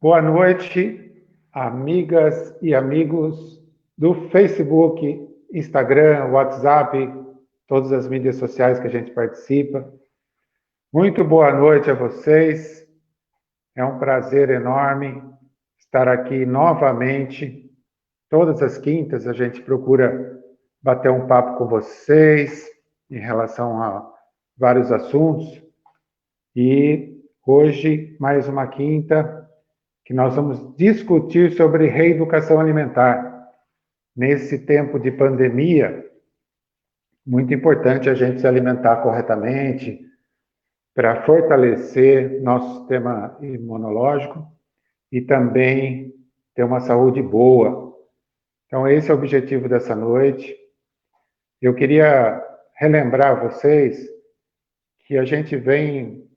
Boa noite, amigas e amigos do Facebook, Instagram, WhatsApp, todas as mídias sociais que a gente participa. Muito boa noite a vocês. É um prazer enorme estar aqui novamente. Todas as quintas a gente procura bater um papo com vocês em relação a vários assuntos. E hoje, mais uma quinta, que nós vamos discutir sobre reeducação alimentar. Nesse tempo de pandemia, muito importante a gente se alimentar corretamente para fortalecer nosso sistema imunológico e também ter uma saúde boa. Então, esse é o objetivo dessa noite. Eu queria relembrar vocês que a gente vem,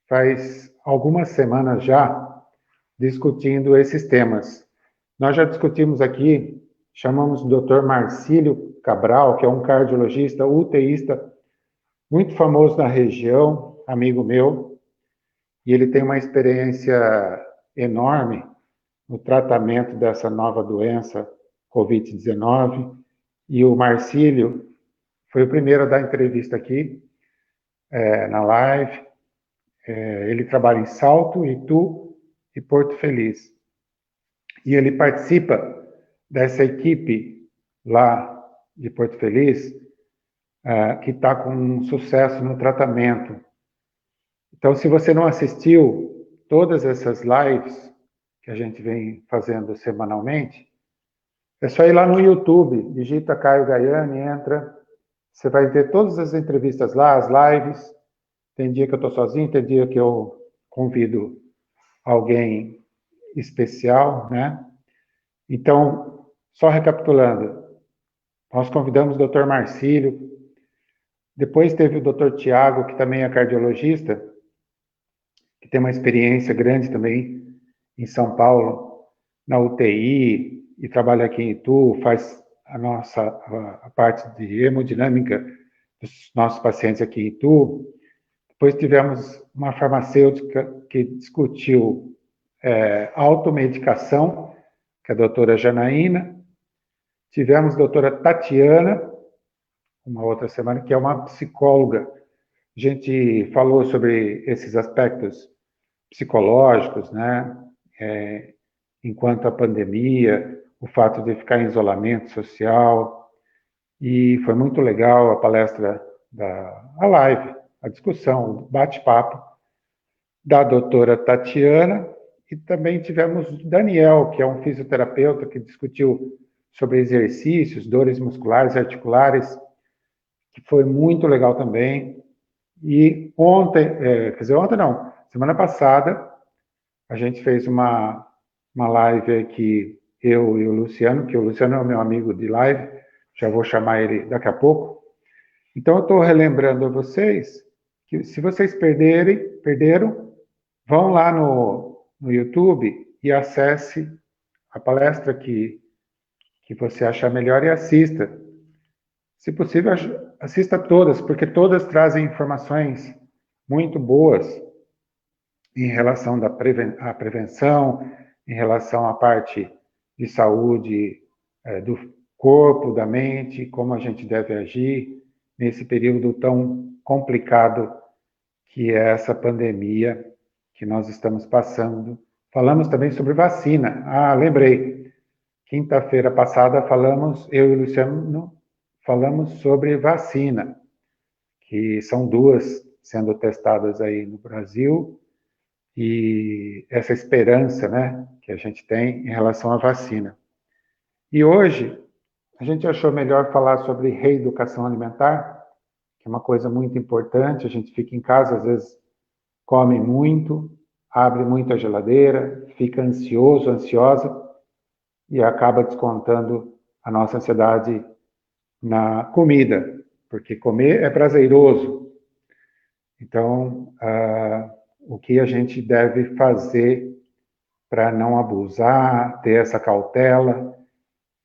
faz algumas semanas já, discutindo esses temas. Nós já discutimos aqui, chamamos o Dr. Marcílio Cabral, que é um cardiologista, UTIsta, muito famoso na região, amigo meu, e ele tem uma experiência enorme no tratamento dessa nova doença, Covid-19, e o Marcílio foi o primeiro a dar entrevista aqui, na live. Ele trabalha em Salto, Itu e Porto Feliz. E ele participa dessa equipe lá de Porto Feliz, que está com um sucesso no tratamento. Então, se você não assistiu todas essas lives que a gente vem fazendo semanalmente, é só ir lá no YouTube, digita Caio Gaiani, entra, você vai ver todas as entrevistas lá, as lives. Tem dia que eu estou sozinho, tem dia que eu convido alguém especial, né? Então, só recapitulando, nós convidamos o Dr. Marcílio, depois teve o Dr. Tiago, que também é cardiologista, que tem uma experiência grande também em São Paulo, na UTI, e trabalha aqui em Itu, faz a parte de hemodinâmica dos nossos pacientes aqui em Itu. Depois tivemos uma farmacêutica que discutiu automedicação, que é a doutora Janaína. Tivemos a doutora Tatiana, uma outra semana, que é uma psicóloga. A gente falou sobre esses aspectos psicológicos, né? Enquanto a pandemia, o fato de ficar em isolamento social. E foi muito legal a palestra, a live, a discussão, o bate-papo da doutora Tatiana. E também tivemos o Daniel, que é um fisioterapeuta que discutiu sobre exercícios, dores musculares e articulares, que foi muito legal também. E ontem, ontem não, semana passada, a gente fez uma live aqui, eu e o Luciano, que o Luciano é o meu amigo de live, já vou chamar ele daqui a pouco. Então, eu estou relembrando a vocês que se vocês perderam, vão lá no YouTube e acesse a palestra que você achar melhor e assista. Se possível, assista todas, porque todas trazem informações muito boas em relação à prevenção, em relação à parte de saúde do corpo, da mente, como a gente deve agir nesse período tão complicado que é essa pandemia que nós estamos passando. Falamos também sobre vacina. Ah, lembrei. Quinta-feira passada falamos, eu e o Luciano, falamos sobre vacina, que são duas sendo testadas aí no Brasil, e essa esperança, né, que a gente tem em relação à vacina. E hoje, a gente achou melhor falar sobre reeducação alimentar, que é uma coisa muito importante. A gente fica em casa, às vezes come muito, abre muito a geladeira, fica ansioso, ansiosa, e acaba descontando a nossa ansiedade na comida, porque comer é prazeroso. Então, o que a gente deve fazer para não abusar, ter essa cautela?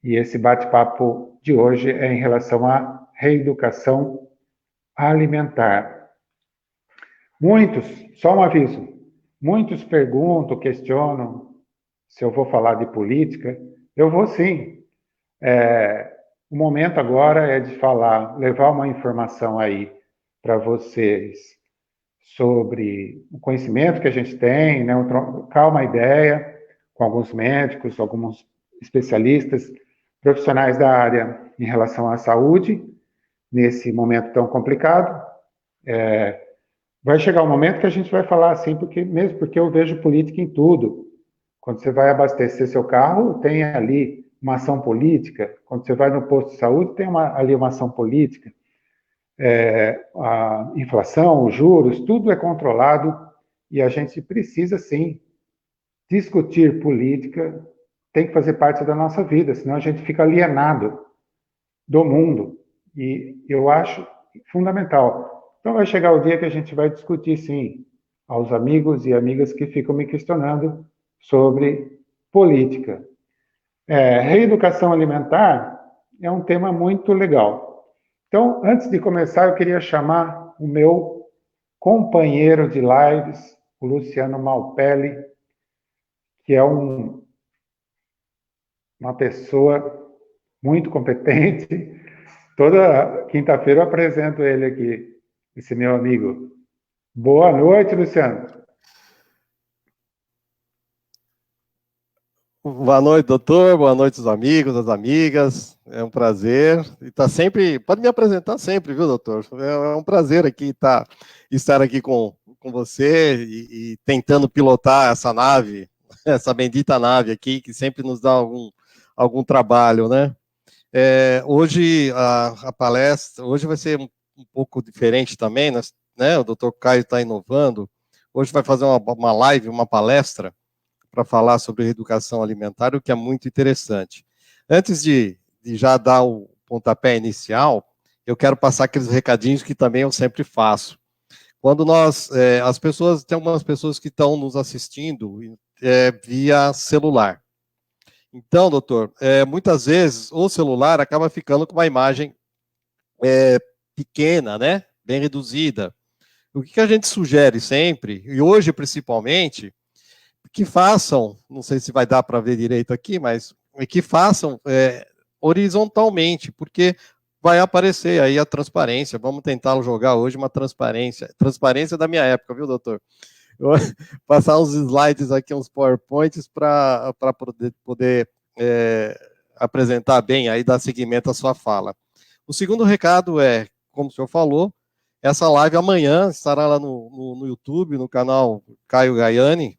E esse bate-papo de hoje é em relação à reeducação alimentar. Muitos, só um aviso, muitos perguntam, questionam, se eu vou falar de política, eu vou sim. O momento agora é de falar, levar uma informação aí para vocês sobre o conhecimento que a gente tem, né, trocar uma ideia com alguns médicos, alguns especialistas, profissionais da área em relação à saúde, nesse momento tão complicado. Vai chegar um momento que a gente vai falar assim, mesmo porque eu vejo política em tudo. Quando você vai abastecer seu carro, tem ali uma ação política. Quando você vai no posto de saúde, tem ali uma ação política. A inflação, os juros, tudo é controlado e a gente precisa, sim, discutir política, tem que fazer parte da nossa vida, senão a gente fica alienado do mundo. E eu acho fundamental. Então vai chegar o dia que a gente vai discutir, sim, aos amigos e amigas que ficam me questionando sobre política. Reeducação alimentar é um tema muito legal. Então, antes de começar, eu queria chamar o meu companheiro de lives, o Luciano Malpelli, que é uma pessoa muito competente. Toda quinta-feira eu apresento ele aqui, esse meu amigo. Boa noite, Luciano. Boa noite, doutor. Boa noite, os amigos, as amigas. É um prazer. E tá sempre. Pode me apresentar sempre, viu, doutor? É um prazer aqui estar aqui com você e tentando pilotar essa nave, essa bendita nave aqui, que sempre nos dá algum trabalho, né? Hoje a palestra, hoje vai ser um pouco diferente também, né? O doutor Caio está inovando. Hoje vai fazer uma live, uma palestra para falar sobre educação alimentar, o que é muito interessante. Antes de já dar o pontapé inicial, eu quero passar aqueles recadinhos que também eu sempre faço. Quando as pessoas, tem algumas pessoas que estão nos assistindo via celular. Então, doutor, muitas vezes o celular acaba ficando com uma imagem pequena, né? Bem reduzida. O que a gente sugere sempre, e hoje principalmente, que façam, não sei se vai dar para ver direito aqui, mas que façam horizontalmente, porque vai aparecer aí a transparência. Vamos tentar jogar hoje uma transparência da minha época, viu, doutor? Eu vou passar uns slides aqui, uns PowerPoints para poder apresentar bem, aí dar seguimento à sua fala. O segundo recado é, como o senhor falou, essa live amanhã estará lá no YouTube, no canal Caio Gaiani,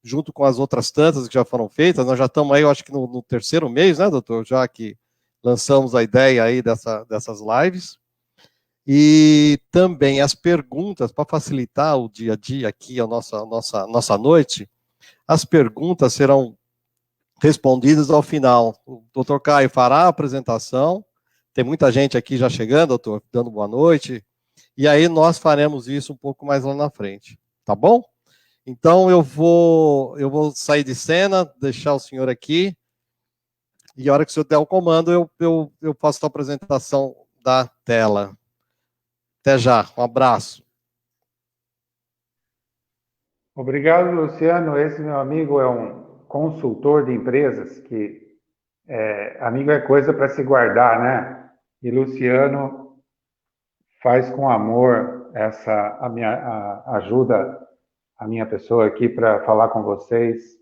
junto com as outras tantas que já foram feitas. Nós já estamos aí, eu acho que no terceiro mês, né, doutor? Já que lançamos a ideia aí dessas lives. E também as perguntas, para facilitar o dia a dia aqui, a nossa noite, as perguntas serão respondidas ao final. O doutor Caio fará a apresentação, tem muita gente aqui já chegando, doutor, dando boa noite, e aí nós faremos isso um pouco mais lá na frente, tá bom? Então eu vou sair de cena, deixar o senhor aqui, e a hora que o senhor der o comando, eu faço a apresentação da tela. Até já, um abraço. Obrigado, Luciano. Esse meu amigo é um consultor de empresas que amigo é coisa para se guardar, né? E Luciano faz com amor ajuda a minha pessoa aqui para falar com vocês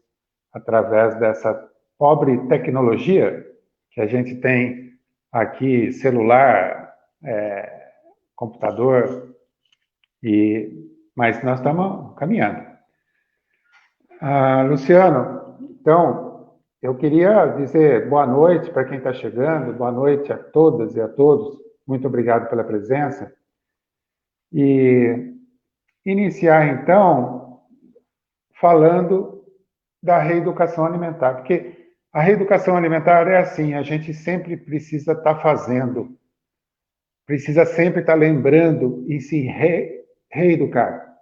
através dessa pobre tecnologia que a gente tem aqui, celular, computador, mas nós estamos caminhando. Luciano, então, eu queria dizer boa noite para quem está chegando, boa noite a todas e a todos, muito obrigado pela presença. E iniciar, então, falando da reeducação alimentar, porque a reeducação alimentar é assim, a gente sempre precisa estar fazendo, precisa sempre estar lembrando e se reeducar.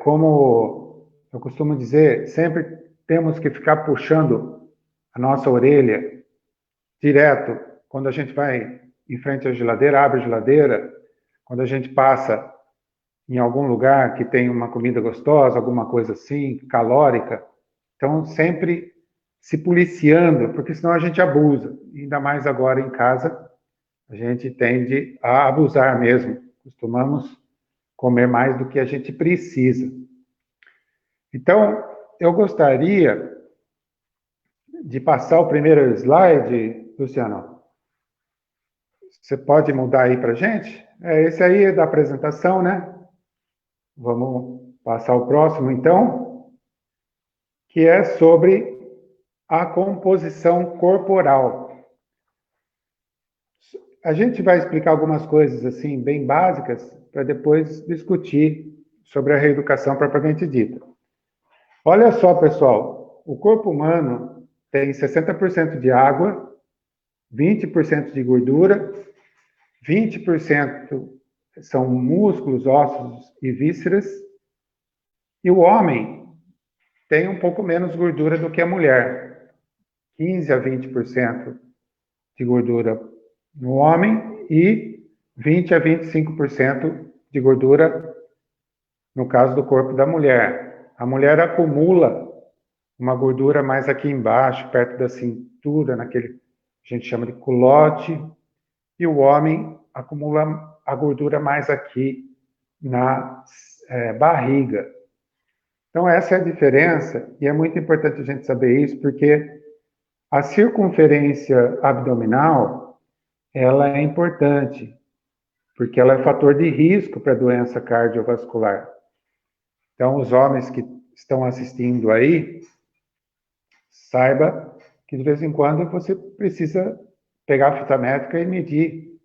Como eu costumo dizer, sempre temos que ficar puxando a nossa orelha direto quando a gente vai em frente à geladeira, abre a geladeira, quando a gente passa em algum lugar que tem uma comida gostosa, alguma coisa assim, calórica, Então, sempre se policiando, porque senão a gente abusa. Ainda mais agora em casa, a gente tende a abusar mesmo. Costumamos comer mais do que a gente precisa. Então, eu gostaria de passar o primeiro slide, Luciano. Você pode mudar aí para a gente? Esse aí é da apresentação, né? Vamos passar o próximo, então, que é sobre a composição corporal. A gente vai explicar algumas coisas assim bem básicas para depois discutir sobre a reeducação propriamente dita. Olha só, pessoal, o corpo humano tem 60% de água, 20% de gordura, 20% são músculos, ossos e vísceras, e o homem tem um pouco menos gordura do que a mulher, 15 a 20% de gordura no homem e 20 a 25% de gordura no caso do corpo da mulher. A mulher acumula uma gordura mais aqui embaixo, perto da cintura, naquele que a gente chama de culote, e o homem acumula a gordura mais aqui na barriga. Então, essa é a diferença, e é muito importante a gente saber isso, porque a circunferência abdominal, ela é importante, porque ela é fator de risco para doença cardiovascular. Então, os homens que estão assistindo aí, saiba que de vez em quando você precisa pegar a fita métrica e medir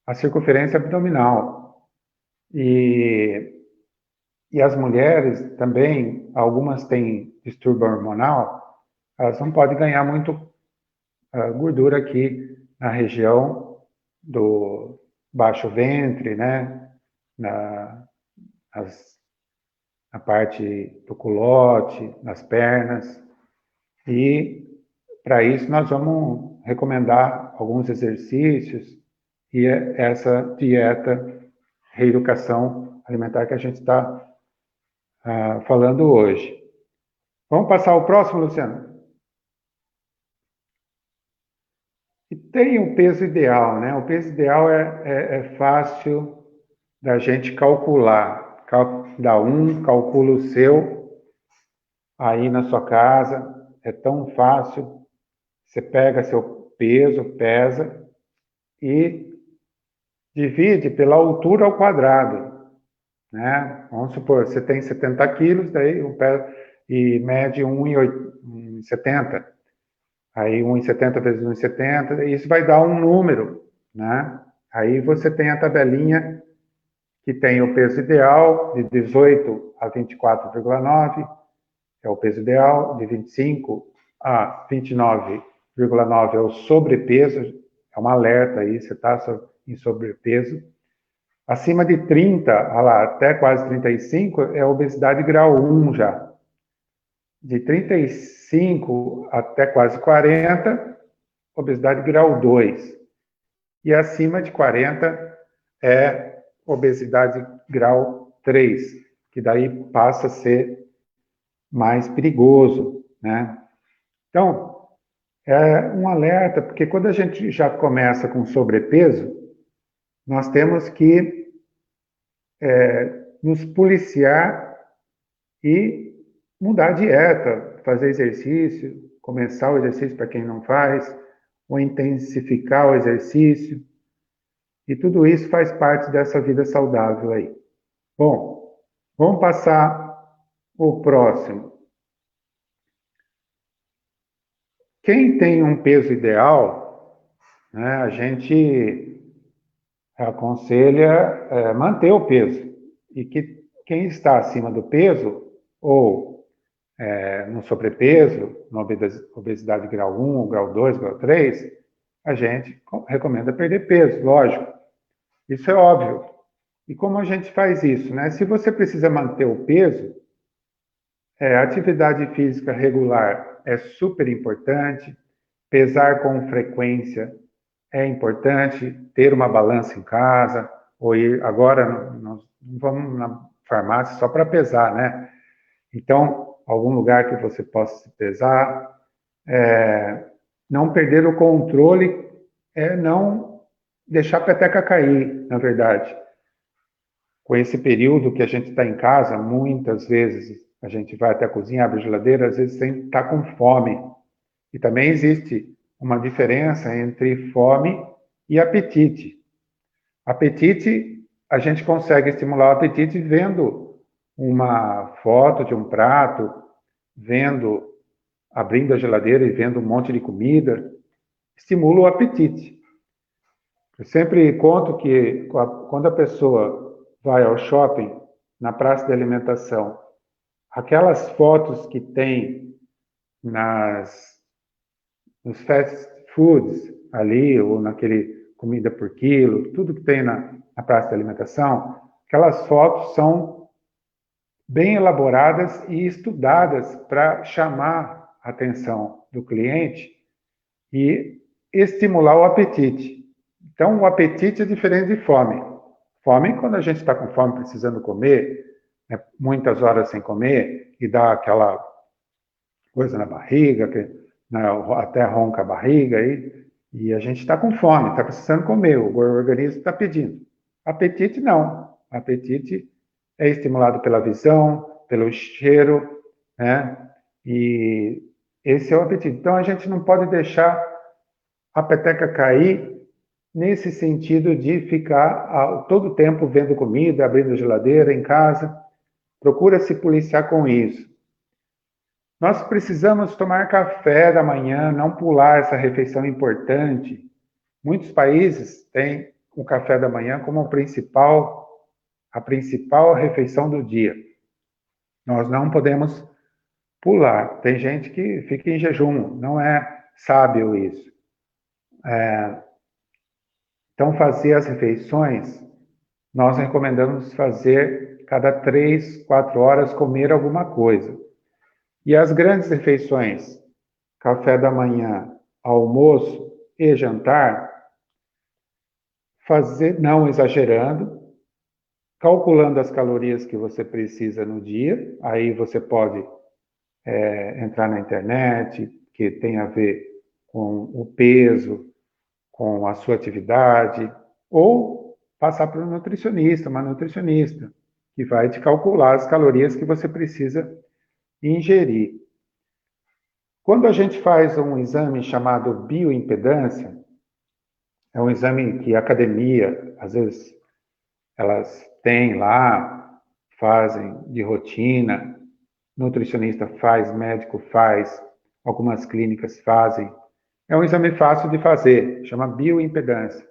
a circunferência abdominal. E as mulheres também, algumas têm distúrbio hormonal, elas não podem ganhar muito gordura aqui na região do baixo ventre, né? Na parte do culote, nas pernas. E para isso nós vamos recomendar alguns exercícios e essa dieta, reeducação alimentar que a gente está falando hoje. Vamos passar ao próximo, Luciano? E tem o peso ideal, né? O peso ideal é fácil da gente calcular. Dá calcula o seu aí na sua casa. É tão fácil. Você pega seu peso, pesa e divide pela altura ao quadrado, né? Vamos supor, você tem 70 quilos, daí e mede 1,70. Aí 1,70 vezes 1,70, isso vai dar um número, né? Aí você tem a tabelinha que tem o peso ideal de 18 a 24,9, é o peso ideal, de 25 a 29,9 é o sobrepeso, é um alerta aí, você está em sobrepeso. Acima de 30, até quase 35, é obesidade grau 1 já. De 35 até quase 40, obesidade grau 2. E acima de 40 é obesidade grau 3, que daí passa a ser mais perigoso, né? Então, é um alerta, porque quando a gente já começa com sobrepeso, nós temos que nos policiar e mudar a dieta, fazer exercício, começar o exercício para quem não faz, ou intensificar o exercício. E tudo isso faz parte dessa vida saudável aí. Bom, vamos passar o próximo. Quem tem um peso ideal, né, a gente aconselha manter o peso. E que quem está acima do peso, ou no sobrepeso, na obesidade grau 1, grau 2, grau 3, a gente recomenda perder peso, lógico. Isso é óbvio. E como a gente faz isso, né? Se você precisa manter o peso, atividade física regular é super importante, pesar com frequência é importante, ter uma balança em casa, ou ir, agora nós vamos na farmácia só para pesar, né? Então, algum lugar que você possa se pesar. Não perder o controle é não deixar a peteca cair, na verdade. Com esse período que a gente está em casa, muitas vezes a gente vai até a cozinha, abre a geladeira, às vezes sem estar com fome. E também existe uma diferença entre fome e apetite. Apetite, a gente consegue estimular o apetite vendo uma foto de um prato, abrindo a geladeira e vendo um monte de comida, estimula o apetite. Eu sempre conto que quando a pessoa vai ao shopping, na praça de alimentação, aquelas fotos que tem nos fast foods ali, ou naquele comida por quilo, tudo que tem na praça de alimentação, aquelas fotos são bem elaboradas e estudadas para chamar a atenção do cliente e estimular o apetite. Então, o apetite é diferente de fome. Fome, quando a gente está com fome, precisando comer, né, muitas horas sem comer, e dá aquela coisa na barriga, até ronca a barriga, e a gente está com fome, está precisando comer, o organismo está pedindo. Apetite, não. Apetite é estimulado pela visão, pelo cheiro, né? E esse é o apetite. Então, a gente não pode deixar a peteca cair nesse sentido de ficar todo o tempo vendo comida, abrindo geladeira em casa. Procura se policiar com isso. Nós precisamos tomar café da manhã, não pular essa refeição importante. Muitos países têm o café da manhã como a principal refeição do dia. Nós não podemos pular. Tem gente que fica em jejum, não é sábio isso. Então, fazer as refeições, nós recomendamos fazer cada 3, 4 horas, comer alguma coisa. E as grandes refeições, café da manhã, almoço e jantar, fazer, não exagerando, calculando as calorias que você precisa no dia. Aí você pode entrar na internet, que tem a ver com o peso, com a sua atividade, ou passar para um nutricionista, uma nutricionista, que vai te calcular as calorias que você precisa ingerir. Quando a gente faz um exame chamado bioimpedância, é um exame que a academia, às vezes, elas têm lá, fazem de rotina, nutricionista faz, médico faz, algumas clínicas fazem. É um exame fácil de fazer, chama bioimpedância.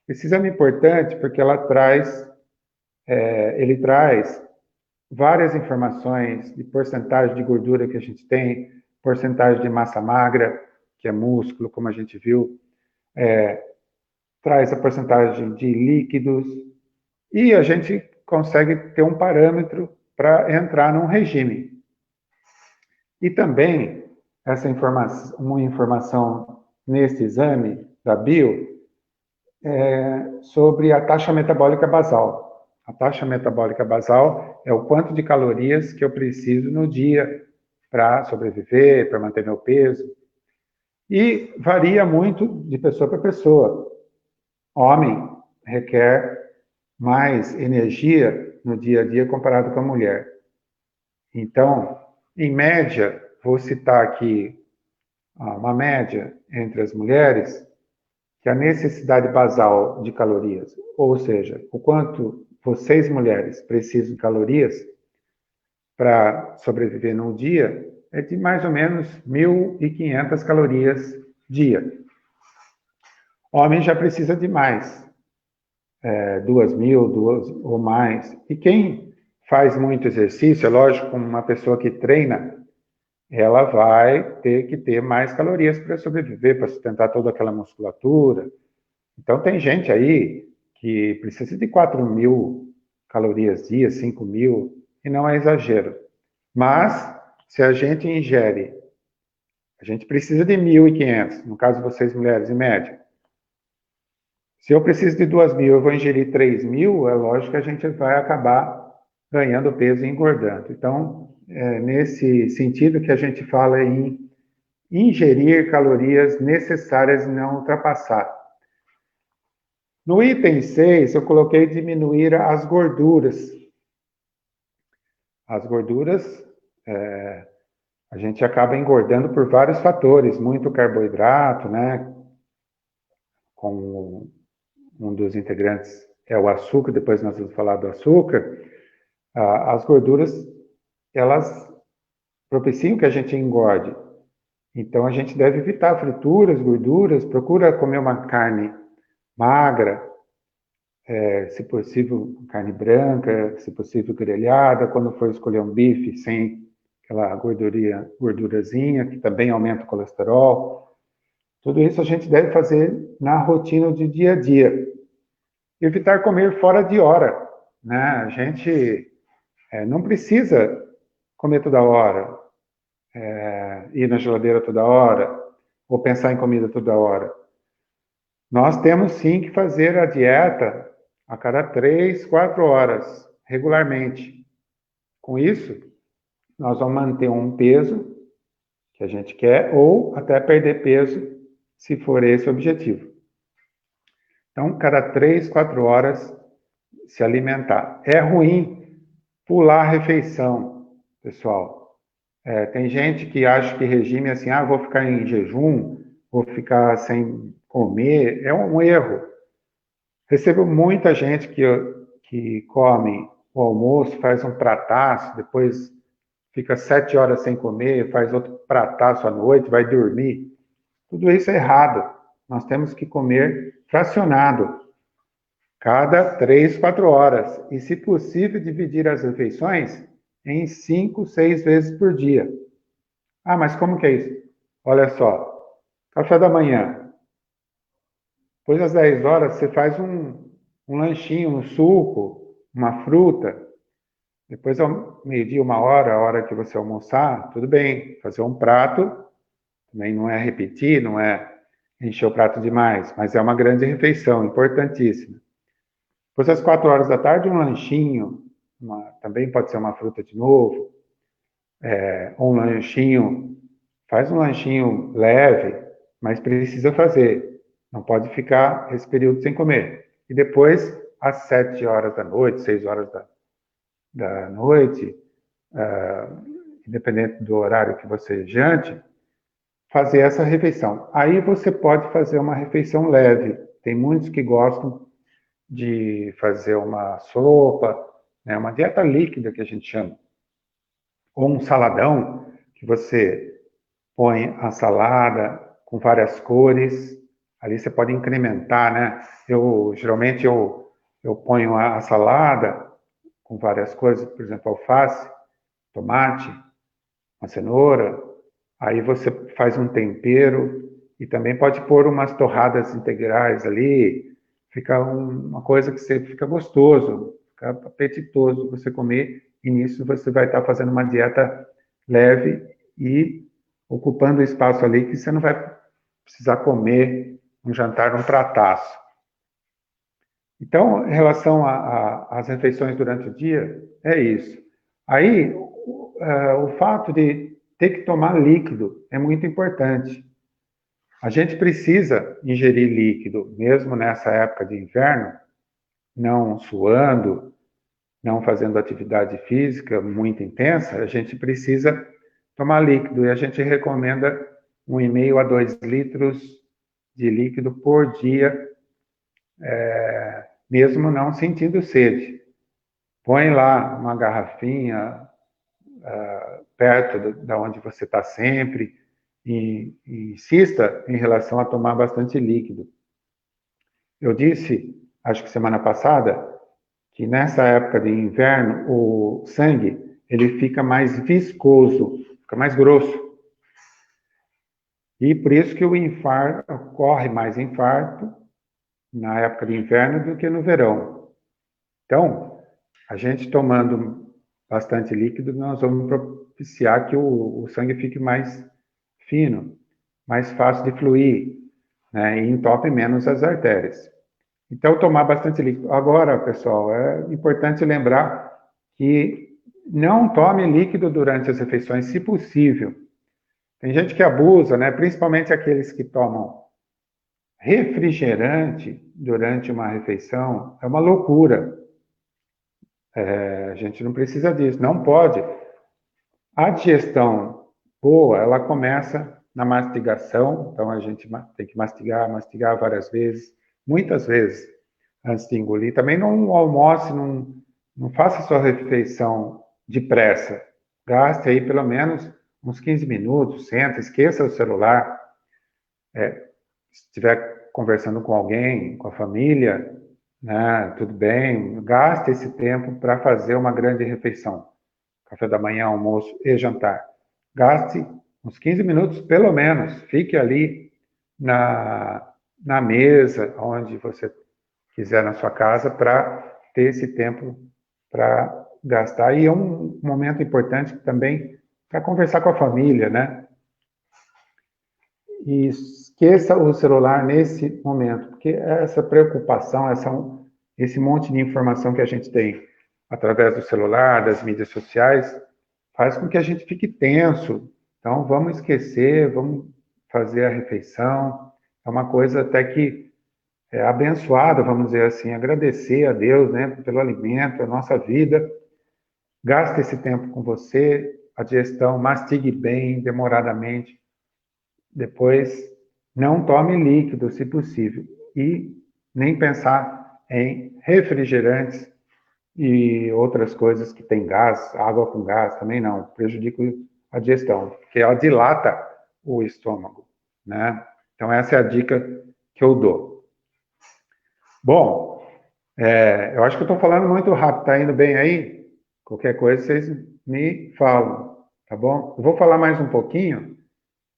Esse exame é importante porque ele traz várias informações de porcentagem de gordura que a gente tem, porcentagem de massa magra, que é músculo, como a gente viu, traz a porcentagem de líquidos, e a gente consegue ter um parâmetro para entrar num regime. E também, uma informação nesse exame da bio, sobre a taxa metabólica basal. A taxa metabólica basal é o quanto de calorias que eu preciso no dia para sobreviver, para manter meu peso. E varia muito de pessoa para pessoa. Homem requer mais energia no dia a dia comparado com a mulher. Então, em média, vou citar aqui uma média entre as mulheres, que a necessidade basal de calorias, ou seja, o quanto vocês mulheres precisam de calorias para sobreviver num dia, é de mais ou menos 1.500 calorias dia. Homem já precisa de mais, 2.000, 2 ou mais. E quem faz muito exercício, é lógico, como uma pessoa que treina, ela vai ter que ter mais calorias para sobreviver, para sustentar toda aquela musculatura. Então, tem gente aí que precisa de 4.000 calorias dia, 5.000, e não é exagero. Mas, se a gente ingere, a gente precisa de 1.500, no caso de vocês mulheres, em média. Se eu preciso de 2.000, eu vou ingerir 3.000, é lógico que a gente vai acabar ganhando peso e engordando. Então, nesse sentido que a gente fala em ingerir calorias necessárias e não ultrapassar. No item 6, eu coloquei diminuir as gorduras. As gorduras, a gente acaba engordando por vários fatores, muito carboidrato, né? Como um dos integrantes é o açúcar, depois nós vamos falar do açúcar. As gorduras, elas propiciam que a gente engorde. Então, a gente deve evitar frituras, gorduras, procura comer uma carne magra, se possível, carne branca, se possível, grelhada, quando for escolher um bife, sem aquela gordurazinha, que também aumenta o colesterol. Tudo isso a gente deve fazer na rotina do dia a dia. Evitar comer fora de hora, né? A gente não precisa comer toda hora, ir na geladeira toda hora, ou pensar em comida toda hora. Nós temos sim que fazer a dieta a cada 3, 4 horas, regularmente. Com isso, nós vamos manter um peso que a gente quer, ou até perder peso, se for esse o objetivo. Então, cada 3, 4 horas, se alimentar. É ruim pular a refeição, pessoal. Tem gente que acha que regime é assim, vou ficar em jejum, vou ficar sem comer. É um erro. Recebo muita gente que come o almoço, faz um prataço, depois fica 7 horas sem comer, faz outro prataço à noite, vai dormir. Tudo isso é errado. Nós temos que comer fracionado, cada 3, 4 horas. E, se possível, dividir as refeições em 5, 6 vezes por dia. Mas como que é isso? Olha só, café da manhã. Depois das 10 horas, você faz um lanchinho, um suco, uma fruta. Depois, ao meio-dia, 1 hora, a hora que você almoçar, tudo bem. Fazer um prato, também não é repetir, não é encher o prato demais, mas é uma grande refeição, importantíssima. Depois, às 4 horas da tarde, um lanchinho, também pode ser uma fruta de novo, ou um lanchinho, faz um lanchinho leve, mas precisa fazer. Não pode ficar esse período sem comer. E depois, às 7 horas da noite, 6 horas da noite, independente do horário que você jante, fazer essa refeição. Aí você pode fazer uma refeição leve. Tem muitos que gostam de fazer uma sopa, né, uma dieta líquida que a gente chama, ou um saladão, que você põe a salada com várias cores, ali você pode incrementar, né? Geralmente eu ponho a salada com várias cores, por exemplo, alface, tomate, uma cenoura, aí você faz um tempero e também pode pôr umas torradas integrais ali, fica uma coisa que você fica gostoso, fica apetitoso você comer, e nisso você vai estar fazendo uma dieta leve e ocupando o espaço ali que você não vai precisar comer um jantar, um prataço. Então, em relação às refeições durante o dia, é isso. Aí, o fato de ter que tomar líquido é muito importante. A gente precisa ingerir líquido, mesmo nessa época de inverno, não suando, não fazendo atividade física muito intensa, a gente precisa tomar líquido, e a gente recomenda 1,5 a 2 litros de líquido por dia, mesmo não sentindo sede. Põe lá uma garrafinha perto da onde você está sempre, e insista em relação a tomar bastante líquido. Eu disse, acho que semana passada, que nessa época de inverno o sangue ele fica mais viscoso, fica mais grosso. E por isso que o infarto, ocorre mais infarto na época de inverno do que no verão. Então, a gente tomando bastante líquido, nós vamos propiciar que o sangue fique mais fino, mais fácil de fluir, né, e entope menos as artérias. Então, tomar bastante líquido. Agora, pessoal, é importante lembrar que não tome líquido durante as refeições, se possível. Tem gente que abusa, né? Principalmente aqueles que tomam refrigerante durante uma refeição. É uma loucura. A gente não precisa disso, não pode. A digestão boa, ela começa na mastigação, então a gente tem que mastigar várias vezes, muitas vezes, antes de engolir. Também não almoce, não faça sua refeição depressa. Gaste aí pelo menos uns 15 minutos, senta, esqueça o celular. Se estiver conversando com alguém, com a família, né, tudo bem, gaste esse tempo para fazer uma grande refeição. Café da manhã, almoço e jantar. Gaste uns 15 minutos, pelo menos. Fique ali na mesa, onde você quiser na sua casa, para ter esse tempo para gastar. E é um momento importante também para conversar com a família, né? E esqueça o celular nesse momento, porque essa preocupação, esse monte de informação que a gente tem através do celular, das mídias sociais, faz com que a gente fique tenso. Então, vamos esquecer, vamos fazer a refeição. É uma coisa até que é abençoada, vamos dizer assim, agradecer a Deus, né, pelo alimento, a nossa vida. Gaste esse tempo com você, a digestão, mastigue bem, demoradamente. Depois, não tome líquido, se possível. E nem pensar em refrigerantes e outras coisas que têm gás, água com gás também não, prejudica a digestão, porque ela dilata o estômago, né? Então, essa é a dica que eu dou. Bom, eu acho que eu estou falando muito rápido, tá indo bem aí? Qualquer coisa vocês me falam, tá bom? Eu vou falar mais um pouquinho,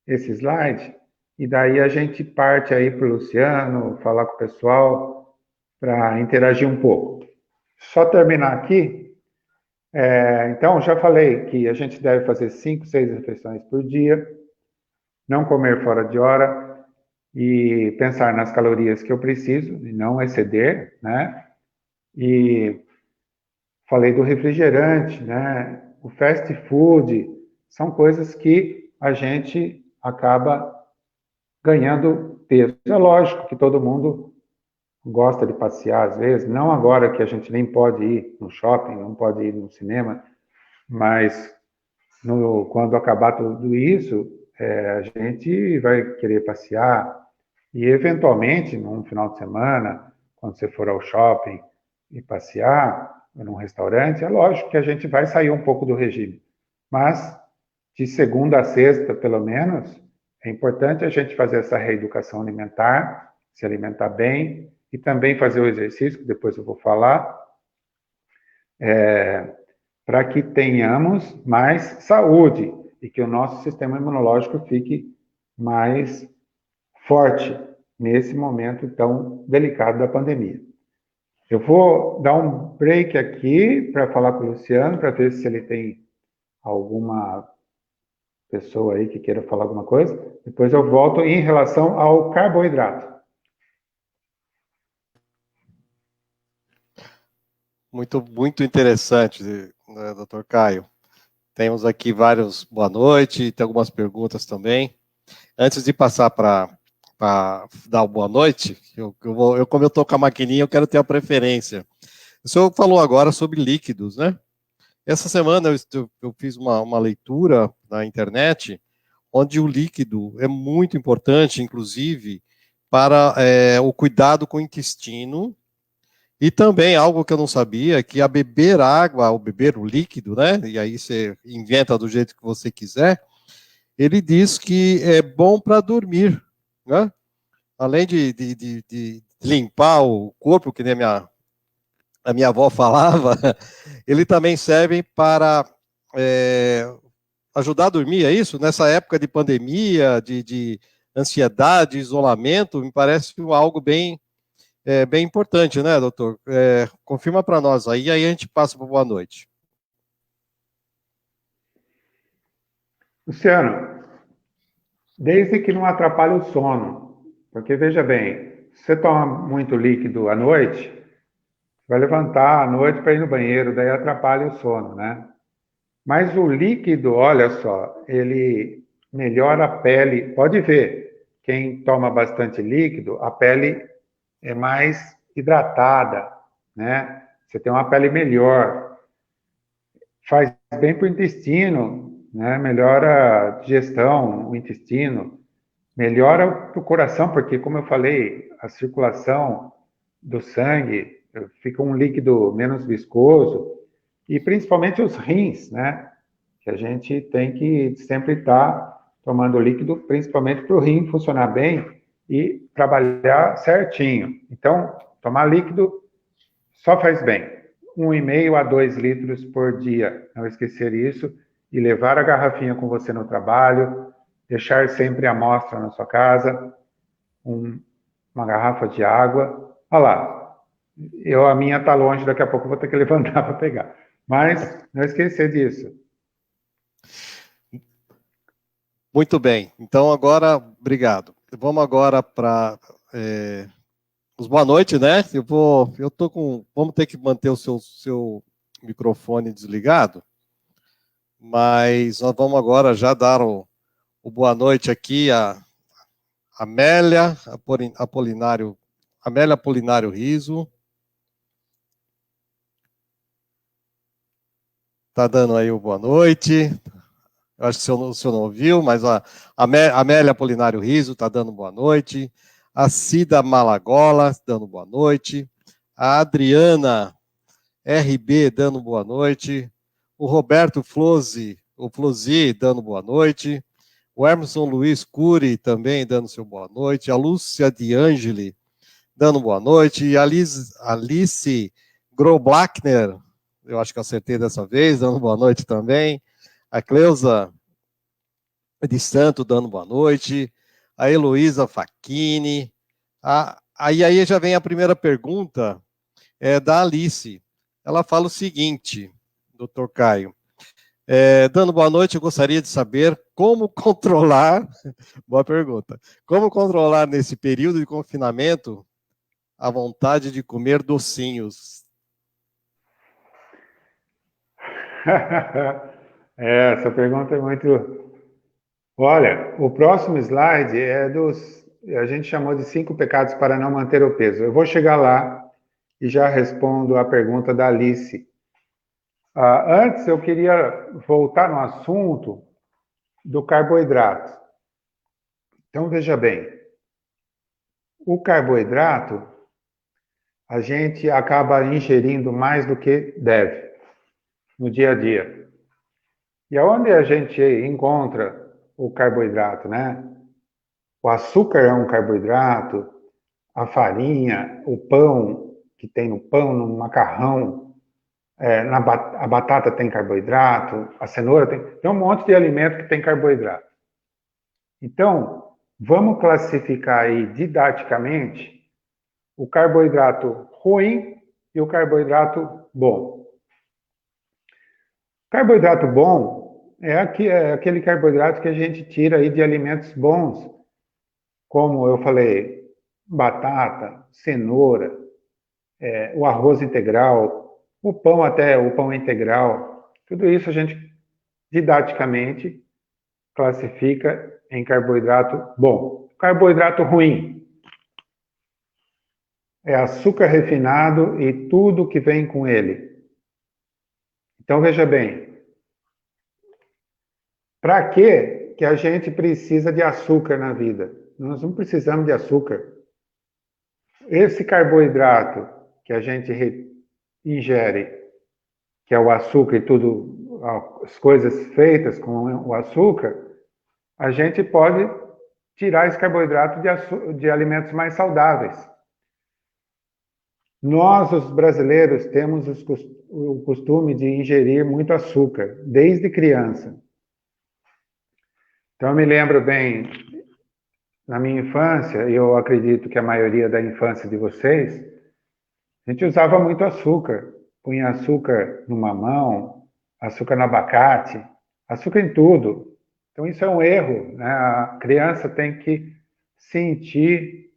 esse slide, e daí a gente parte aí para o Luciano, falar com o pessoal, para interagir um pouco. Só terminar aqui. Então, já falei que a gente deve fazer 5, 6 refeições por dia, não comer fora de hora e pensar nas calorias que eu preciso e não exceder, né? E falei do refrigerante, né? O fast food, são coisas que a gente acaba ganhando peso. É lógico que todo mundo gosta de passear às vezes, não agora que a gente nem pode ir no shopping, não pode ir no cinema, mas quando acabar tudo isso, a gente vai querer passear e, eventualmente, num final de semana, quando você for ao shopping e passear, ou num restaurante, é lógico que a gente vai sair um pouco do regime. Mas, de segunda a sexta, pelo menos, é importante a gente fazer essa reeducação alimentar, se alimentar bem e também fazer o exercício, que depois eu vou falar, para que tenhamos mais saúde e que o nosso sistema imunológico fique mais forte nesse momento tão delicado da pandemia. Eu vou dar um break aqui para falar com o Luciano, para ver se ele tem alguma pessoa aí que queira falar alguma coisa. Depois eu volto em relação ao carboidrato. Muito, muito interessante, né, doutor Caio. Temos aqui vários boa noite, tem algumas perguntas também. Antes de passar para dar uma boa noite, como eu estou com a maquininha, eu quero ter a preferência. O senhor falou agora sobre líquidos, né? Essa semana eu fiz uma leitura na internet, onde o líquido é muito importante, inclusive, para o cuidado com o intestino, e também algo que eu não sabia, que a beber água, ou beber o líquido, né? E aí você inventa do jeito que você quiser, ele diz que é bom para dormir, né? Além de limpar o corpo, que nem a minha avó falava, ele também serve para ajudar a dormir, é isso? Nessa época de pandemia, de ansiedade, isolamento, me parece algo bem importante, né, doutor? Confirma para nós aí a gente passa para boa noite. Luciano, desde que não atrapalhe o sono, porque veja bem, se você toma muito líquido à noite, vai levantar à noite para ir no banheiro, daí atrapalha o sono, né? Mas o líquido, olha só, ele melhora a pele. Pode ver, quem toma bastante líquido, a pele é mais hidratada, né? Você tem uma pele melhor. Faz bem para o intestino, né? Melhora a digestão, o intestino. Melhora para o coração, porque, como eu falei, a circulação do sangue fica um líquido menos viscoso. E principalmente os rins, né? Que a gente tem que sempre estar tomando líquido, principalmente para o rim funcionar bem e trabalhar certinho. Então, tomar líquido só faz bem. 1,5 a 2 litros por dia. Não esquecer isso. E levar a garrafinha com você no trabalho, deixar sempre a amostra na sua casa, uma garrafa de água. Olha lá, a minha está longe, daqui a pouco eu vou ter que levantar para pegar. Mas não esquecer disso. Muito bem. Então, agora, obrigado. Vamos agora para os boa noite, né? Vamos ter que manter o seu microfone desligado, mas nós vamos agora já dar o boa noite aqui a Amélia Apolinário Riso. Está dando aí o boa noite. Eu acho que o senhor não ouviu, mas a Amélia Apolinário Riso está dando boa noite. A Cida Malagola dando boa noite. A Adriana RB dando boa noite. O Roberto Flosi dando boa noite. O Emerson Luiz Cury também dando seu boa noite. A Lúcia De Angeli dando boa noite. E a Alice Groblackner, eu acho que acertei dessa vez, dando boa noite também. A Cleusa de Santo dando boa noite. A Heloísa Facchini. Aí já vem a primeira pergunta, da Alice. Ela fala o seguinte, doutor Caio. Dando boa noite, eu gostaria de saber como controlar, boa pergunta, como controlar nesse período de confinamento a vontade de comer docinhos? Essa pergunta é muito... Olha, o próximo slide é a gente chamou de 5 pecados para não manter o peso. Eu vou chegar lá e já respondo a pergunta da Alice. Antes, eu queria voltar no assunto do carboidrato. Então, veja bem, o carboidrato, a gente acaba ingerindo mais do que deve no dia a dia. E aonde a gente encontra o carboidrato, né? O açúcar é um carboidrato, a farinha, o pão que tem no pão, no macarrão, a batata tem carboidrato, a cenoura tem um monte de alimento que tem carboidrato. Então, vamos classificar aí didaticamente o carboidrato ruim e o carboidrato bom. Carboidrato bom é aquele carboidrato que a gente tira aí de alimentos bons, como eu falei, batata, cenoura, o arroz integral, o pão integral, tudo isso a gente didaticamente classifica em carboidrato bom. Carboidrato ruim é açúcar refinado e tudo que vem com ele. Então veja bem, para que a gente precisa de açúcar na vida? Nós não precisamos de açúcar. Esse carboidrato que a gente ingere, que é o açúcar e tudo, as coisas feitas com o açúcar, a gente pode tirar esse carboidrato de alimentos mais saudáveis. Nós, os brasileiros, temos o costume de ingerir muito açúcar, desde criança. Então, eu me lembro bem, na minha infância, e eu acredito que a maioria da infância de vocês, a gente usava muito açúcar. Punha açúcar no mamão, açúcar no abacate, açúcar em tudo. Então, isso é um erro, né? A criança tem que sentir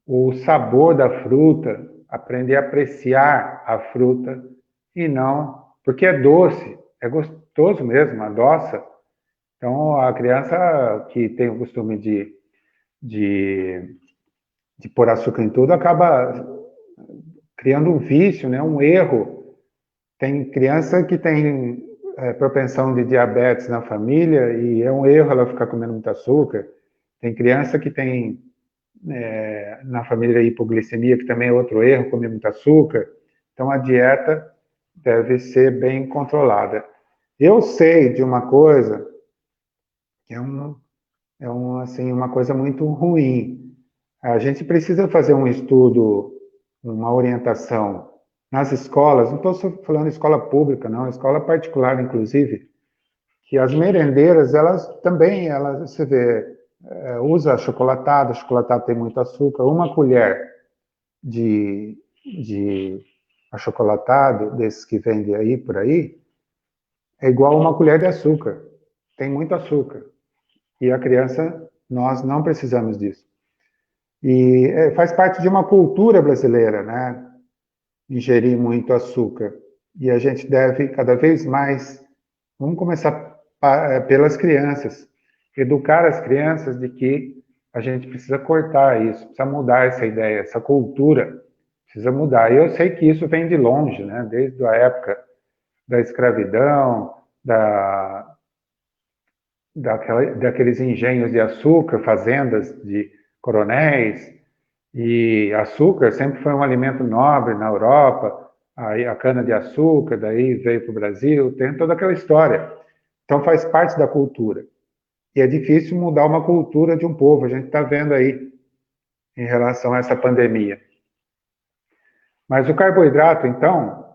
o sabor da fruta, aprender a apreciar a fruta, e não, porque é doce, gostoso mesmo, adoça. Então, a criança que tem o costume de pôr açúcar em tudo acaba criando um vício, né? Um erro. Tem criança que tem propensão de diabetes na família e é um erro ela ficar comendo muito açúcar. Tem criança que tem na família hipoglicemia, que também é outro erro, comer muito açúcar. Então, a dieta deve ser bem controlada. Eu sei de uma coisa que assim, uma coisa muito ruim. A gente precisa fazer um estudo, uma orientação nas escolas, não estou falando escola pública, não, escola particular, inclusive, que as merendeiras, elas também, você vê, usa chocolatado tem muito açúcar, uma colher de achocolatado, desses que vende aí, por aí, é igual a uma colher de açúcar, tem muito açúcar. E a criança, nós não precisamos disso. E faz parte de uma cultura brasileira, né? Ingerir muito açúcar. E a gente deve, cada vez mais, vamos começar pelas crianças. Educar as crianças de que a gente precisa cortar isso, precisa mudar essa ideia, essa cultura, precisa mudar. E eu sei que isso vem de longe, né? Desde a época da escravidão, daqueles engenhos de açúcar, fazendas de coronéis, e açúcar sempre foi um alimento nobre na Europa, aí a cana-de-açúcar, daí veio para o Brasil, tem toda aquela história. Então faz parte da cultura. E é difícil mudar uma cultura de um povo, a gente está vendo aí em relação a essa pandemia. Mas o carboidrato, então,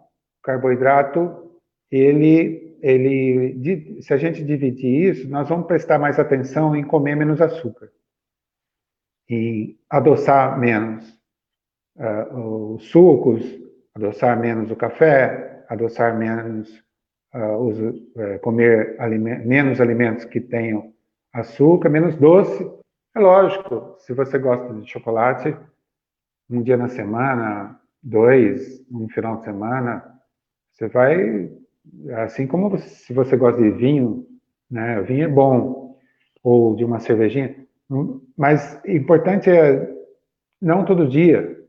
se a gente dividir isso, nós vamos prestar mais atenção em comer menos açúcar, em adoçar menos os sucos, adoçar menos o café, adoçar menos, comer menos alimentos que tenham açúcar, menos doce. É lógico, se você gosta de chocolate, um dia na semana, 2, um final de semana, você vai, assim como se você gosta de vinho, né? O vinho é bom, ou de uma cervejinha, mas o importante é não todo dia,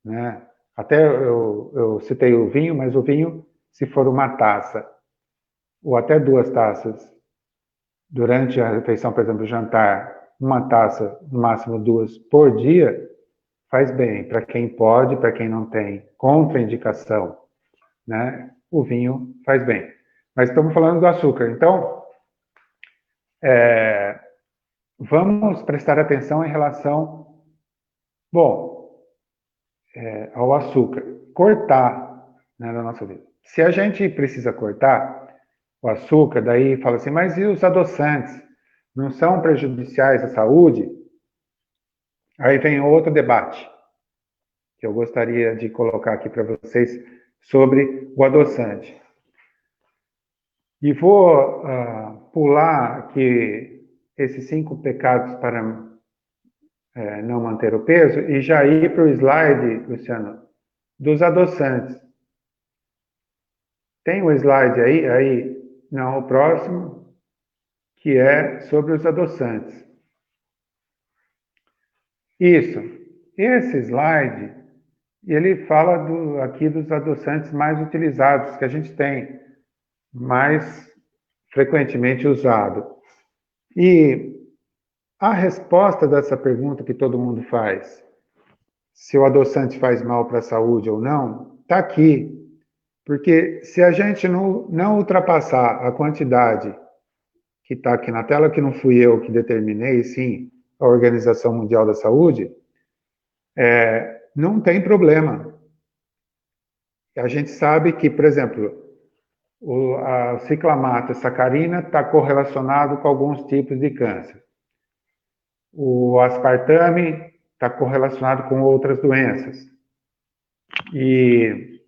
né? Até eu citei o vinho, mas o vinho, se for uma taça, ou até 2 taças, durante a refeição, por exemplo, o jantar, uma taça, no máximo 2 por dia, faz bem. Para quem pode, para quem não tem contraindicação, né? O vinho faz bem. Mas estamos falando do açúcar. Então, vamos prestar atenção em relação, ao açúcar. Cortar, né, na nossa vida. Se a gente precisa cortar o açúcar, daí fala assim, mas e os adoçantes? Não são prejudiciais à saúde? Aí vem outro debate que eu gostaria de colocar aqui para vocês sobre o adoçante. E vou pular aqui esses 5 pecados para não manter o peso e já ir para o slide, Luciano, dos adoçantes. Tem um slide aí? Não, o próximo, que é sobre os adoçantes. Isso. Esse slide, ele fala aqui dos adoçantes mais utilizados, que a gente tem mais frequentemente usado. E a resposta dessa pergunta que todo mundo faz, se o adoçante faz mal para a saúde ou não, está aqui. Porque se a gente não ultrapassar a quantidade que está aqui na tela, que não fui eu que determinei, sim, a Organização Mundial da Saúde, não tem problema. A gente sabe que, por exemplo, a ciclamato, a sacarina, está correlacionado com alguns tipos de câncer. O aspartame está correlacionado com outras doenças.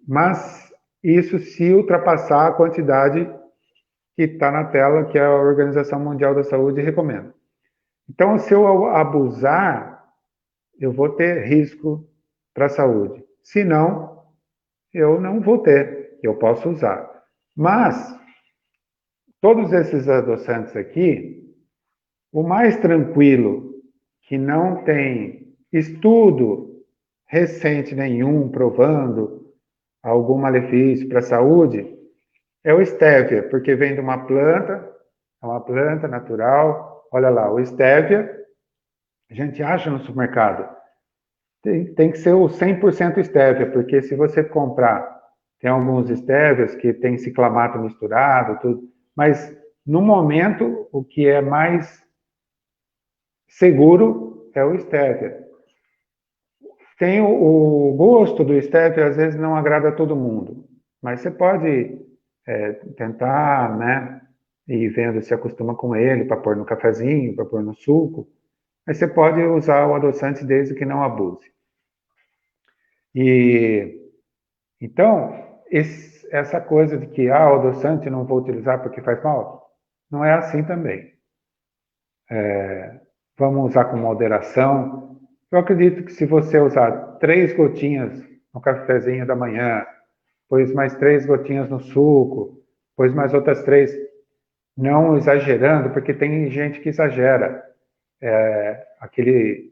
Mas isso se ultrapassar a quantidade que está na tela, que a Organização Mundial da Saúde recomenda. Então, se eu abusar, eu vou ter risco para a saúde. Se não, eu não vou ter, eu posso usar. Mas todos esses adoçantes aqui, o mais tranquilo, que não tem estudo recente nenhum provando algum malefício para a saúde, é o stevia, porque vem de uma planta, é uma planta natural. Olha lá, o stevia, a gente acha no supermercado. Tem que ser o 100% stevia, porque se você comprar, tem alguns stevias que tem ciclamato misturado, tudo, mas no momento o que é mais seguro é o stevia. Tem o gosto do stevia, às vezes não agrada a todo mundo, mas você pode tentar, né, ir vendo se acostuma com ele, para pôr no cafezinho, para pôr no suco, mas você pode usar o adoçante desde que não abuse. E então, essa coisa de que o adoçante não vou utilizar porque faz mal, não é assim também. Vamos usar com moderação. Eu acredito que se você usar 3 gotinhas no cafezinho da manhã, pôs mais 3 gotinhas no suco, pôs mais outras 3, não exagerando, porque tem gente que exagera. Aquele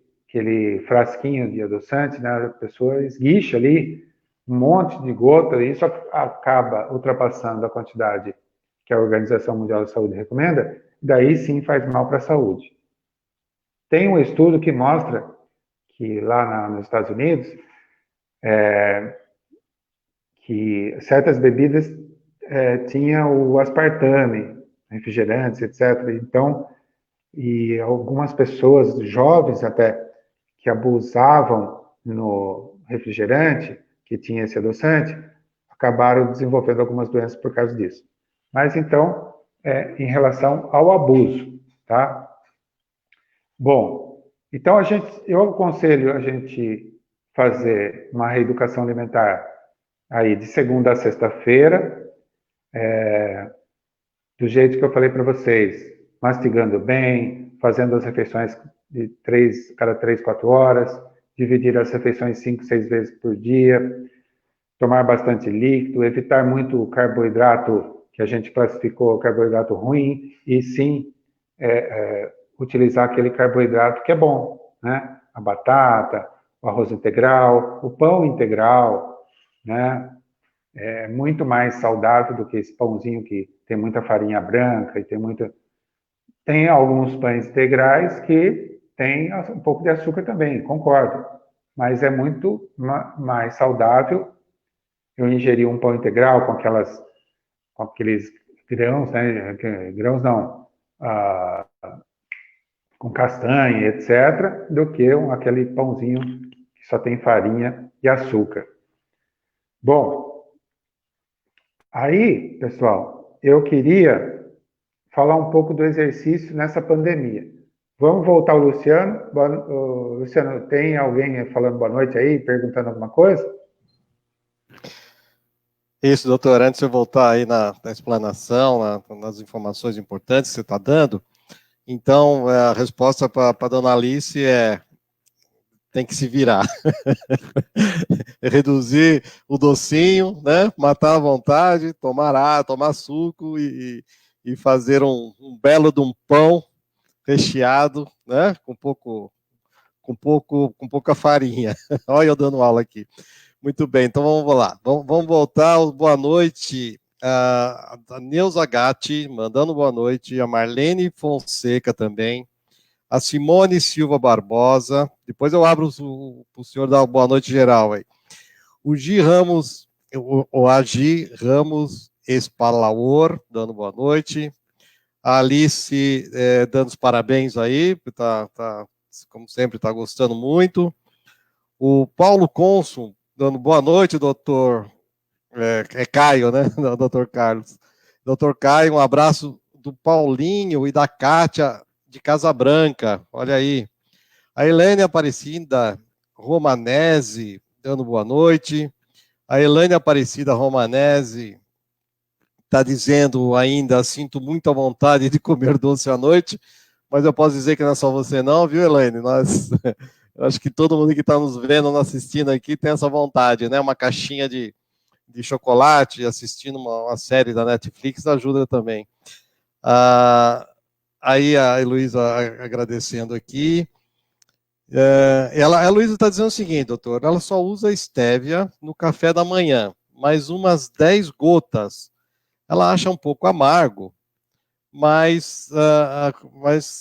frasquinho de adoçante, né, a pessoa esguicha ali um monte de gota, e isso acaba ultrapassando a quantidade que a Organização Mundial de Saúde recomenda, daí sim faz mal para a saúde. Tem um estudo que mostra que lá nos Estados Unidos, que certas bebidas tinham o aspartame, refrigerantes, etc. Então, e algumas pessoas jovens até que abusavam no refrigerante que tinha esse adoçante acabaram desenvolvendo algumas doenças por causa disso. Mas então, em relação ao abuso, tá? Bom, então eu aconselho a gente fazer uma reeducação alimentar aí de segunda a sexta-feira, do jeito que eu falei para vocês, mastigando bem, fazendo as refeições de cada 3, 4 horas, dividir as refeições 5, 6 vezes por dia, tomar bastante líquido, evitar muito o carboidrato que a gente classificou carboidrato ruim, e sim utilizar aquele carboidrato que é bom, né? A batata, o arroz integral, o pão integral, né? É muito mais saudável do que esse pãozinho que tem muita farinha branca e tem muita... Tem alguns pães integrais que tem um pouco de açúcar também, concordo. Mas é muito mais saudável eu ingerir um pão integral com aqueles grãos, né? Grãos não, com castanha, etc., do que aquele pãozinho que só tem farinha e açúcar. Bom, aí, pessoal, eu queria falar um pouco do exercício nessa pandemia. Vamos voltar ao Luciano. Luciano, tem alguém falando boa noite aí, perguntando alguma coisa? Isso, doutor, antes de eu voltar aí na explanação, nas informações importantes que você está dando, então a resposta para a dona Alice tem que se virar. Reduzir o docinho, né? Matar à vontade, tomar suco e fazer um belo de um pão recheado, né? Com pouca farinha. Olha eu dando aula aqui. Muito bem, então vamos lá. Vamos voltar. Boa noite. A Neuza Gatti, mandando boa noite. A Marlene Fonseca também. A Simone Silva Barbosa. Depois eu abro para o senhor dar uma boa noite geral aí. O Gi Ramos, o Agi Ramos Espalaor, dando boa noite. A Alice dando os parabéns aí, como sempre, está gostando muito. O Paulo Consul, dando boa noite, doutor. Caio, né? Não, doutor Carlos. Doutor Caio, um abraço do Paulinho e da Kátia de Casa Branca. Olha aí. A Helene Aparecida Romanese, dando boa noite. A Helene Aparecida Romanese está dizendo ainda, sinto muita vontade de comer doce à noite, mas eu posso dizer que não é só você não, viu, Helene? Eu acho que todo mundo que está nos vendo, nos assistindo aqui, tem essa vontade, né? Uma caixinha de chocolate, assistindo uma série da Netflix, ajuda também. Aí a Heloísa agradecendo aqui. A Heloísa está dizendo o seguinte, doutor, ela só usa estévia no café da manhã, mas umas 10 gotas ela acha um pouco amargo, mas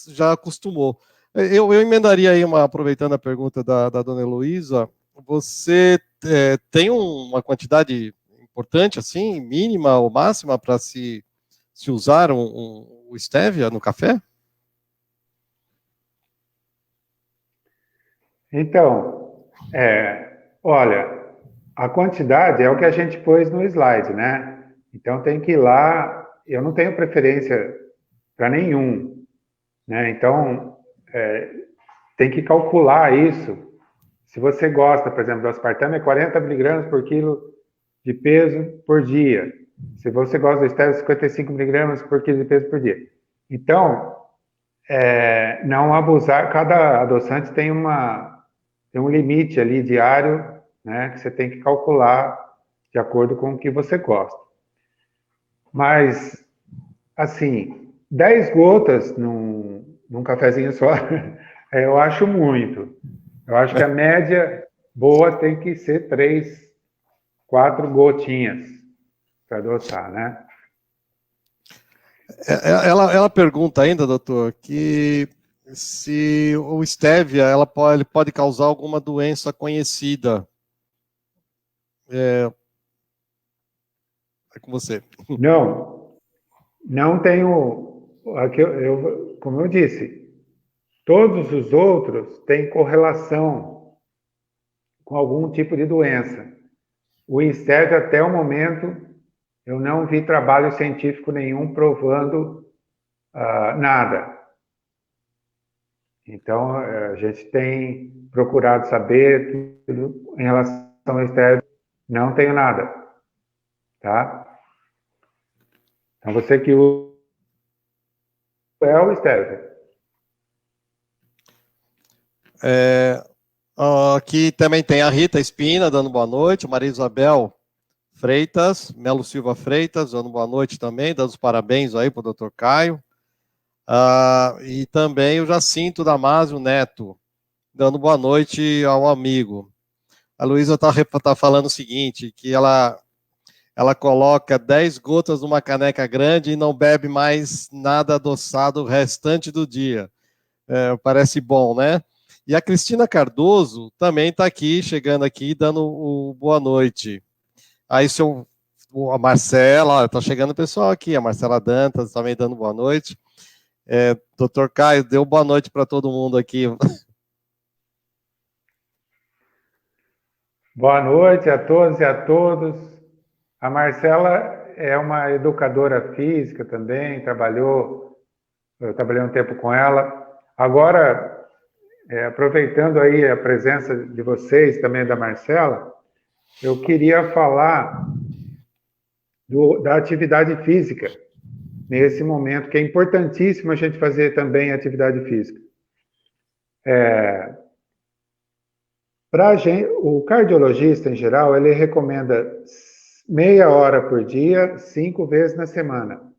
já acostumou. Eu emendaria aí, aproveitando a pergunta da dona Heloísa, você tem uma quantidade importante, assim, mínima ou máxima, para se usar o stevia no café? Então, olha, a quantidade é o que a gente pôs no slide, né? Então tem que ir lá, eu não tenho preferência para nenhum, né? Então, tem que calcular isso. Se você gosta, por exemplo, do aspartame, é 40 miligramas por quilo de peso por dia. Se você gosta do stevia, 55 miligramas por quilo de peso por dia. Então, não abusar, cada adoçante tem um limite ali diário, né, que você tem que calcular de acordo com o que você gosta. Mas, assim, 10 gotas num cafezinho só, eu acho muito. Eu acho que a média boa tem que ser 3, 4 gotinhas para adoçar, né? Ela pergunta ainda, doutor, que se o stevia ele pode causar alguma doença conhecida. É com você. Não tenho. Aqui como eu disse, todos os outros têm correlação com algum tipo de doença. O stevia, até o momento, eu não vi trabalho científico nenhum provando nada. Então, a gente tem procurado saber tudo em relação ao stevia. Não tenho nada, tá? Então, você que usa o stevia. Aqui também tem a Rita Espina dando boa noite, Maria Isabel Freitas, Melo Silva Freitas dando boa noite também, dando os parabéns aí para o doutor Caio. E também o Jacinto Damasio Neto, dando boa noite ao amigo. A Luísa está falando o seguinte, que ela coloca 10 gotas numa caneca grande e não bebe mais nada adoçado o restante do dia. Parece bom, né? E a Cristina Cardoso também está aqui, chegando aqui, dando o boa noite. Aí a Marcela, está chegando o pessoal aqui, a Marcela Dantas também dando boa noite. Doutor Caio, deu boa noite para todo mundo aqui. Boa noite a todos e a todos. A Marcela é uma educadora física também, eu trabalhei um tempo com ela. Agora, aproveitando aí a presença de vocês, também da Marcela, eu queria falar da atividade física nesse momento, que é importantíssimo a gente fazer também atividade física. O cardiologista, em geral, ele recomenda meia hora por dia, 5 vezes na semana.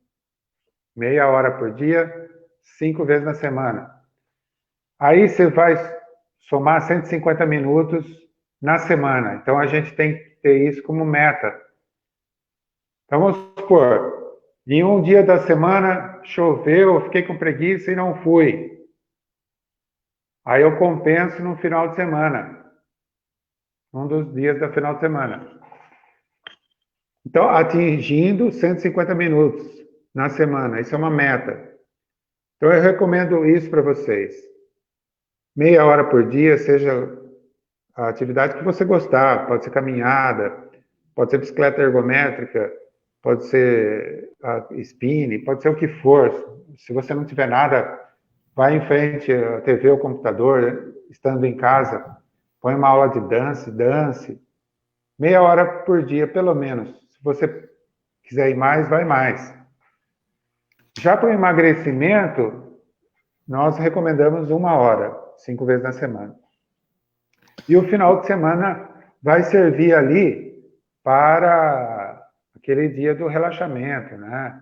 Meia hora por dia, 5 vezes na semana. Aí você vai somar 150 minutos na semana. Então, a gente tem que ter isso como meta. Então, vamos supor, em um dia da semana choveu, eu fiquei com preguiça e não fui. Aí eu compenso no final de semana. Um dos dias da final de semana. Então, atingindo 150 minutos na semana. Isso é uma meta. Então, eu recomendo isso para vocês. Meia hora por dia, seja a atividade que você gostar. Pode ser caminhada, pode ser bicicleta ergométrica, pode ser spinning, pode ser o que for. Se você não tiver nada, vá em frente à TV ou computador, estando em casa. Põe uma aula de dance. Meia hora por dia, pelo menos. Se você quiser ir mais, vai mais. Já para o emagrecimento, nós recomendamos 1 hora, 5 vezes na semana. E o final de semana vai servir ali para aquele dia do relaxamento, né?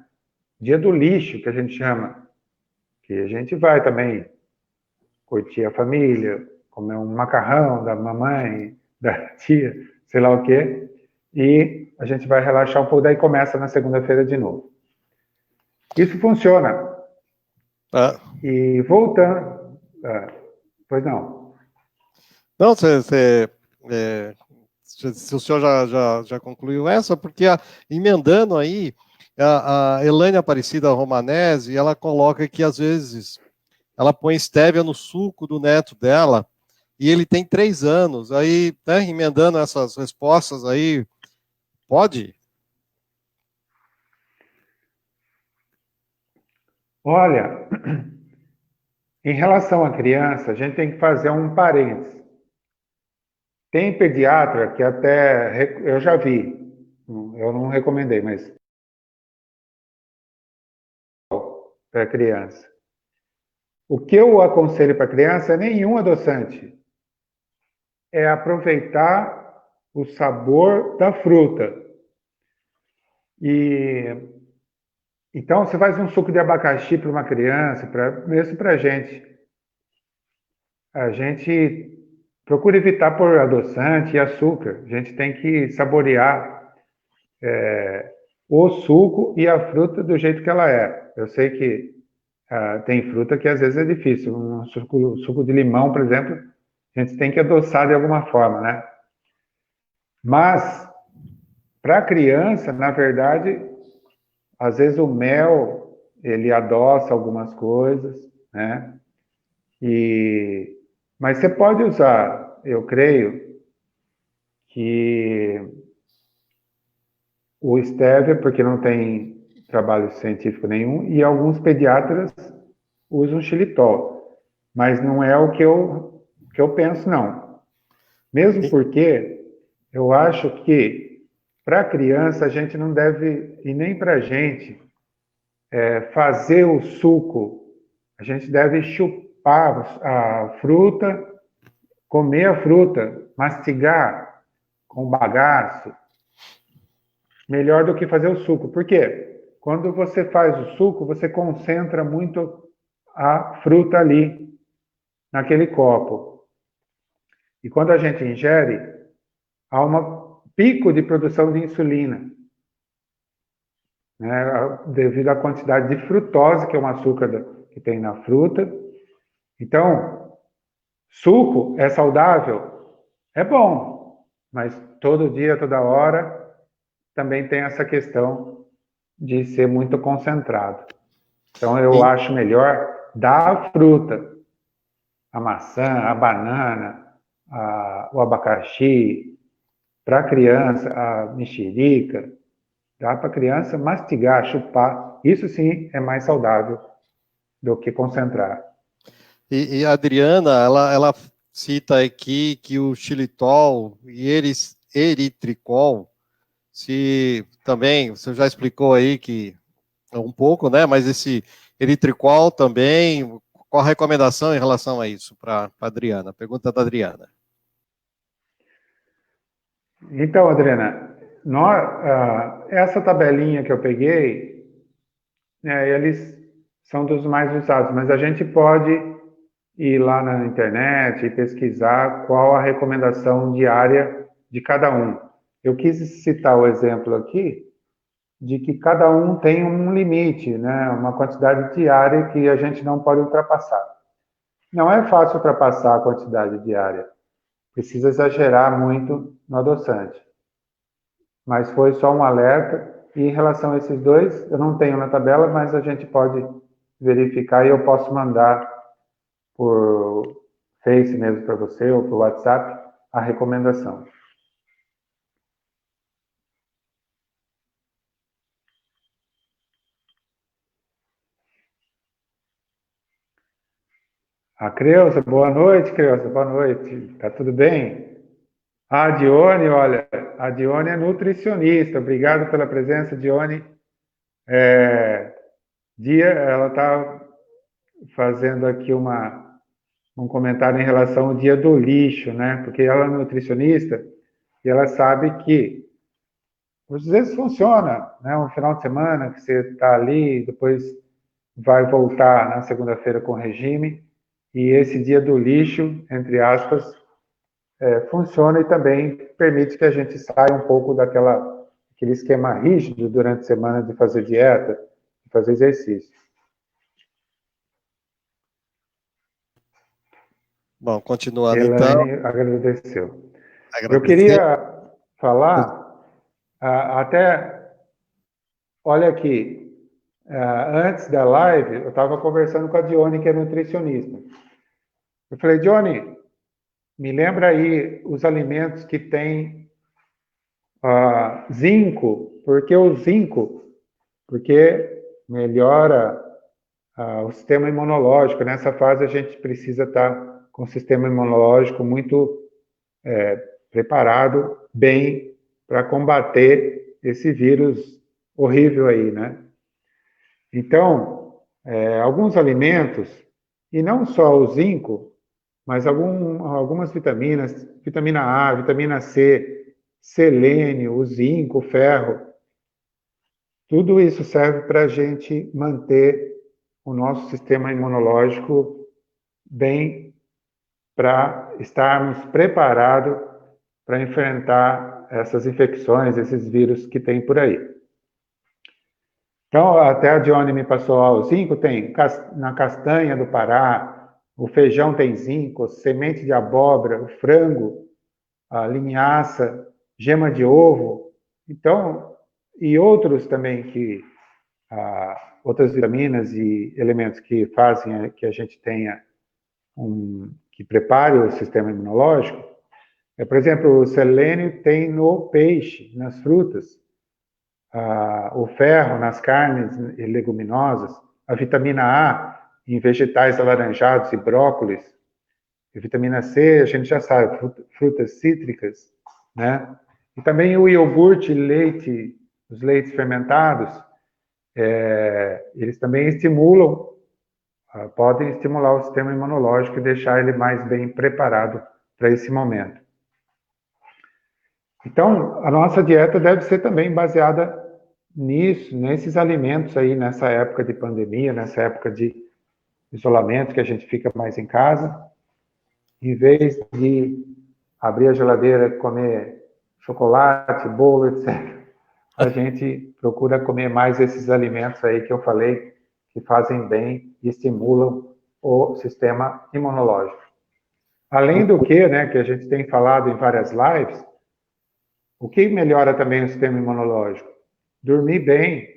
dia do lixo, que a gente chama, que a gente vai também curtir a família, comer um macarrão da mamãe, da tia, sei lá o quê, e a gente vai relaxar um pouco, daí começa na segunda-feira de novo. Isso funciona. Ah. E voltando... pois não. Não, se o senhor já concluiu essa, porque emendando aí, a Elaine Aparecida Romanese, ela coloca que às vezes ela põe estévia no suco do neto dela, e ele tem 3 anos, aí, né, emendando essas respostas aí, pode? Olha, em relação à criança, a gente tem que fazer um parênteses. Tem pediatra que até eu já vi, eu não recomendei, mas para criança. O que eu aconselho para criança é nenhum adoçante. É aproveitar o sabor da fruta. E então você faz um suco de abacaxi para uma criança, mesmo para a gente procura evitar por adoçante e açúcar. A gente tem que saborear o suco e a fruta do jeito que ela é. Eu sei que tem fruta que às vezes é difícil. Um suco de limão, por exemplo, a gente tem que adoçar de alguma forma, né? Mas, para a criança, na verdade, às vezes o mel, ele adoça algumas coisas, né? Mas você pode usar, eu creio, que o stevia, porque não tem trabalho científico nenhum, e alguns pediatras usam xilitol. Mas não é o que eu penso, não. Mesmo porque eu acho que para a criança a gente não deve, e nem para a gente, fazer o suco. A gente deve chupar a fruta, comer a fruta, mastigar com bagaço, melhor do que fazer o suco. Por quê? Quando você faz o suco, você concentra muito a fruta ali, naquele copo. E quando a gente ingere, há um pico de produção de insulina, né, devido à quantidade de frutose, que é um açúcar que tem na fruta. Então, suco é saudável? É bom, mas todo dia, toda hora, também tem essa questão de ser muito concentrado. Então, eu acho melhor dar a fruta, a maçã, a banana, o abacaxi, para a criança, a mexerica, dá para a criança mastigar, chupar. Isso sim é mais saudável do que concentrar. E a Adriana, ela cita aqui que o xilitol e eritricol, se também, você já explicou aí que um pouco, né? Mas esse eritricol também, qual a recomendação em relação a isso para a Adriana? Pergunta da Adriana. Então, Adriana, essa tabelinha que eu peguei, eles são dos mais usados, mas a gente pode ir lá na internet e pesquisar qual a recomendação diária de cada um. Eu quis citar o exemplo aqui de que cada um tem um limite, né? Uma quantidade diária que a gente não pode ultrapassar. Não é fácil ultrapassar a quantidade diária, precisa exagerar muito no adoçante. Mas foi só um alerta, e em relação a esses dois, eu não tenho na tabela, mas a gente pode verificar e eu posso mandar por Face mesmo para você ou por WhatsApp a recomendação. A Creuza, boa noite, Creuza, boa noite. Tá tudo bem? A Dione, olha, a Dione é nutricionista. Obrigado pela presença, Dione. Ela está fazendo aqui um comentário em relação ao dia do lixo, né? Porque ela é nutricionista e ela sabe que às vezes funciona, né? Um final de semana que você está ali, depois vai voltar na segunda-feira com o regime, e esse dia do lixo, entre aspas, funciona e também permite que a gente saia um pouco aquele esquema rígido durante a semana de fazer dieta, de fazer exercício. Bom, continuando então. Elaine agradeceu. Eu Agradecer. queria falar, até, olha aqui, antes da live, eu estava conversando com a Dione, que é nutricionista. Eu falei, Dione, me lembra aí os alimentos que têm zinco, porque o zinco, porque melhora o sistema imunológico. Nessa fase a gente precisa estar com o sistema imunológico muito preparado, bem, para combater esse vírus horrível aí, né? Então, alguns alimentos, e não só o zinco, mas algumas vitaminas, vitamina A, vitamina C, selênio, o zinco, o ferro, tudo isso serve para a gente manter o nosso sistema imunológico bem, para estarmos preparados para enfrentar essas infecções, esses vírus que tem por aí. Então, até a Dione me passou o zinco, tem na castanha do Pará, o feijão tem zinco, semente de abóbora, o frango, a linhaça, gema de ovo, então, e outros também outras vitaminas e elementos que fazem que a gente tenha que prepare o sistema imunológico. Por exemplo, o selênio tem no peixe, nas frutas, o ferro nas carnes e leguminosas, a vitamina A em vegetais alaranjados e brócolis, a vitamina C, a gente já sabe, frutas cítricas, né? E também o iogurte, leite, os leites fermentados, eles também podem estimular o sistema imunológico e deixar ele mais bem preparado para esse momento. Então, a nossa dieta deve ser também baseada nisso, nesses alimentos aí, nessa época de pandemia, nessa época de isolamento, que a gente fica mais em casa, em vez de abrir a geladeira, comer chocolate, bolo, etc. A gente procura comer mais esses alimentos aí que eu falei, que fazem bem e estimulam o sistema imunológico. Além do que, né, que a gente tem falado em várias lives, o que melhora também o sistema imunológico? Dormir bem,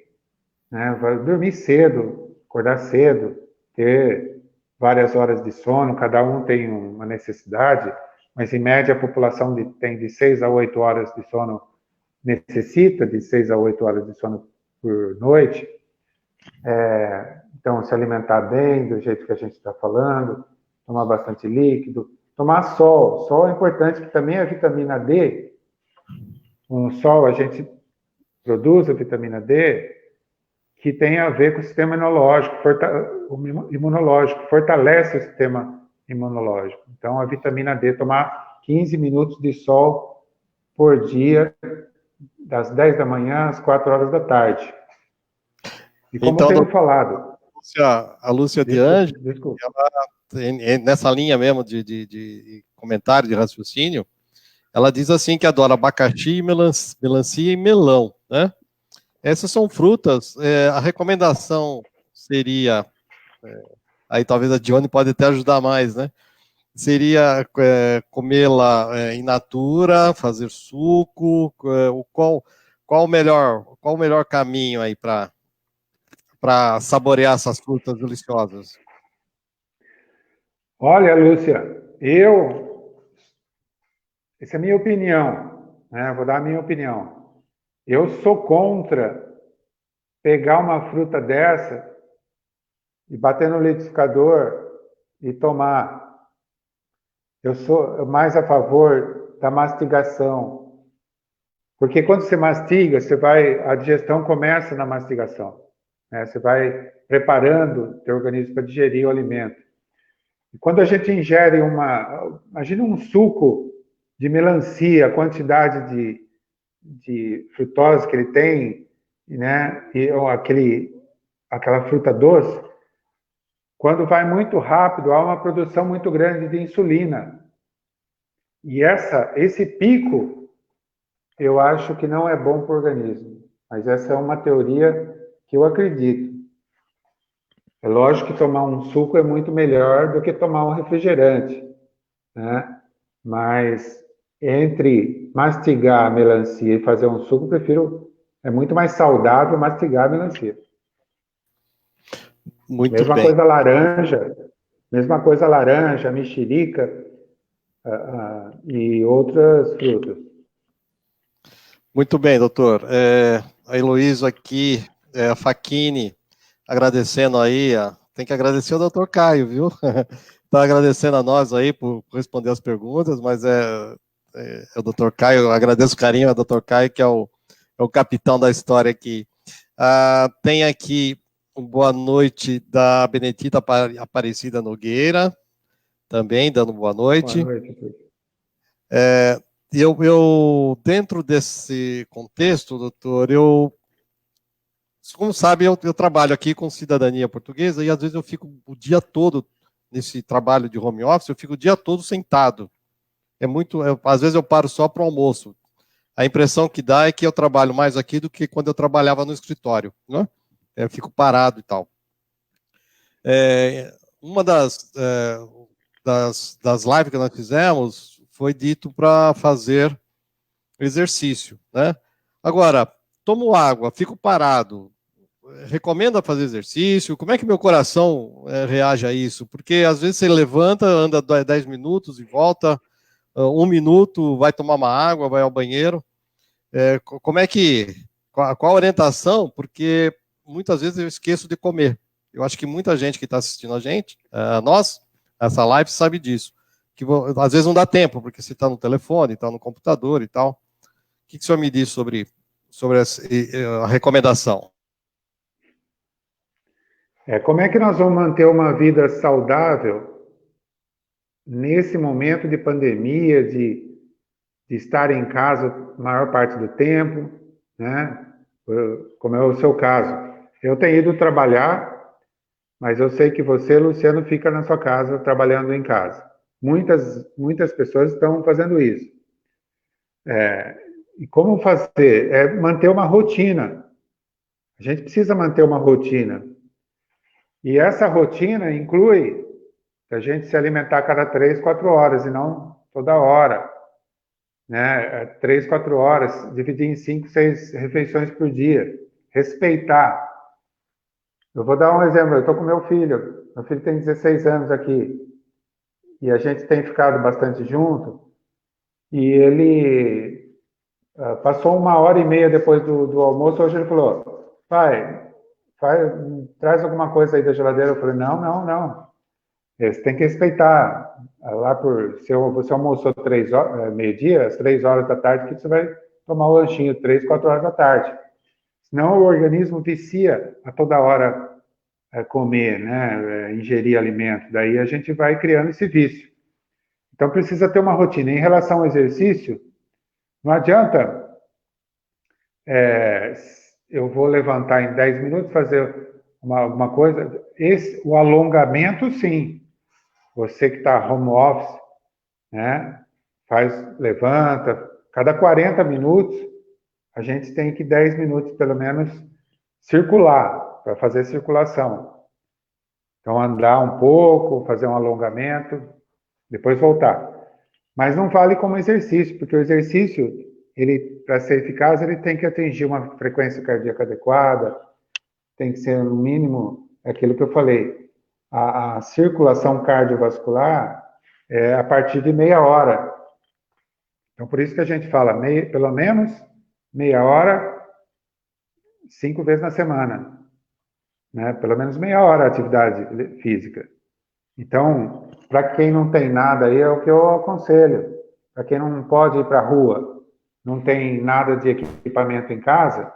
né? Dormir cedo, acordar cedo, ter várias horas de sono, cada um tem uma necessidade, mas em média a população tem de 6 a 8 horas de sono, necessita de 6 a 8 horas de sono por noite. Então, se alimentar bem, do jeito que a gente está falando, tomar bastante líquido, tomar sol. Sol é importante, que também a vitamina D, com o sol a gente produz a vitamina D, que tem a ver com o sistema imunológico, fortalece o sistema imunológico. Então, a vitamina D, tomar 15 minutos de sol por dia, das 10 da manhã às 4 horas da tarde. E como Então, eu tenho falado... A Lúcia de Anjos, desculpa. ela, nessa linha mesmo de comentário, de raciocínio, ela diz assim que adora abacaxi, melancia e melão, né? Essas são frutas, a recomendação seria, aí talvez a Dione pode até ajudar mais, né? Seria comê-la in natura, fazer suco, qual o melhor caminho aí para saborear essas frutas deliciosas? Olha, Lúcia, essa é a minha opinião, né? Vou dar a minha opinião. Eu sou contra pegar uma fruta dessa e bater no liquidificador e tomar. Eu sou mais a favor da mastigação. Porque quando você mastiga, a digestão começa na mastigação, né? Você vai preparando o teu organismo para digerir o alimento. E quando a gente ingere imagina um suco de melancia, a quantidade de frutose que ele tem, né, e aquela fruta doce, quando vai muito rápido, há uma produção muito grande de insulina. E esse pico, eu acho que não é bom para o organismo. Mas essa é uma teoria que eu acredito. É lógico que tomar um suco é muito melhor do que tomar um refrigerante, né? Mas entre mastigar a melancia e fazer um suco, é muito mais saudável mastigar a melancia. Muito bem. Mesma coisa laranja, mexerica e outras frutas. Muito bem, doutor. A Heloísa aqui, a Facchini, agradecendo aí, tem que agradecer ao doutor Caio, viu? Está agradecendo a nós aí por responder as perguntas, mas é o doutor Caio, eu agradeço o carinho ao doutor Caio, que é o capitão da história aqui. Tem aqui boa noite da Benedita Aparecida Nogueira, também dando boa noite. Boa noite. Eu, dentro desse contexto, doutor, como sabe, eu trabalho aqui com cidadania portuguesa e às vezes eu fico o dia todo nesse trabalho de home office, eu fico o dia todo sentado. Às vezes eu paro só para o almoço. A impressão que dá é que eu trabalho mais aqui do que quando eu trabalhava no escritório, né? Eu fico parado e tal. Uma das lives que nós fizemos foi dito para fazer exercício, né? Agora, tomo água, fico parado, recomenda fazer exercício? Como é que meu coração reage a isso? Porque às vezes você levanta, anda 10 minutos e volta, 1 minuto, vai tomar uma água, vai ao banheiro. Como é que... Qual a orientação? Porque muitas vezes eu esqueço de comer. Eu acho que muita gente que está assistindo a gente, essa live, sabe disso. Que às vezes não dá tempo, porque você está no telefone, está no computador e tal. O que o senhor me diz sobre a recomendação? Como é que nós vamos manter uma vida saudável nesse momento de pandemia, de estar em casa a maior parte do tempo, né? Como é o seu caso. Eu tenho ido trabalhar, mas eu sei que você, Luciano, fica na sua casa, trabalhando em casa. Muitas pessoas estão fazendo isso. E como fazer? Manter uma rotina. A gente precisa manter uma rotina. E essa rotina inclui a gente se alimentar a cada 3, 4 horas, e não toda hora. Né? 3, 4 horas, dividir em 5, 6 refeições por dia. Respeitar. Eu vou dar um exemplo. Eu estou com meu filho tem 16 anos aqui, e a gente tem ficado bastante junto, e ele passou 1h30 depois do almoço. Hoje ele falou: pai, traz alguma coisa aí da geladeira. Eu falei: não. Você tem que respeitar. Se você almoçou 3 horas, meio-dia, às 3 horas da tarde, que você vai tomar o lanchinho 3, 4 horas da tarde. Senão o organismo vicia a toda hora comer, né? Ingerir alimento. Daí a gente vai criando esse vício. Então precisa ter uma rotina. Em relação ao exercício, não adianta eu vou levantar em 10 minutos, fazer alguma coisa. O alongamento, sim. Você que está home office, né? Levanta. Cada 40 minutos, a gente tem que 10 minutos, pelo menos, circular, para fazer circulação. Então, andar um pouco, fazer um alongamento, depois voltar. Mas não vale como exercício, porque o exercício, para ser eficaz, ele tem que atingir uma frequência cardíaca adequada, tem que ser, no mínimo, aquilo que eu falei, a circulação cardiovascular é a partir de meia hora. Então, por isso que a gente fala pelo menos meia hora, 5 vezes na semana. Né? Pelo menos meia hora de atividade física. Então, para quem não tem nada aí, é o que eu aconselho. Para quem não pode ir para a rua, não tem nada de equipamento em casa,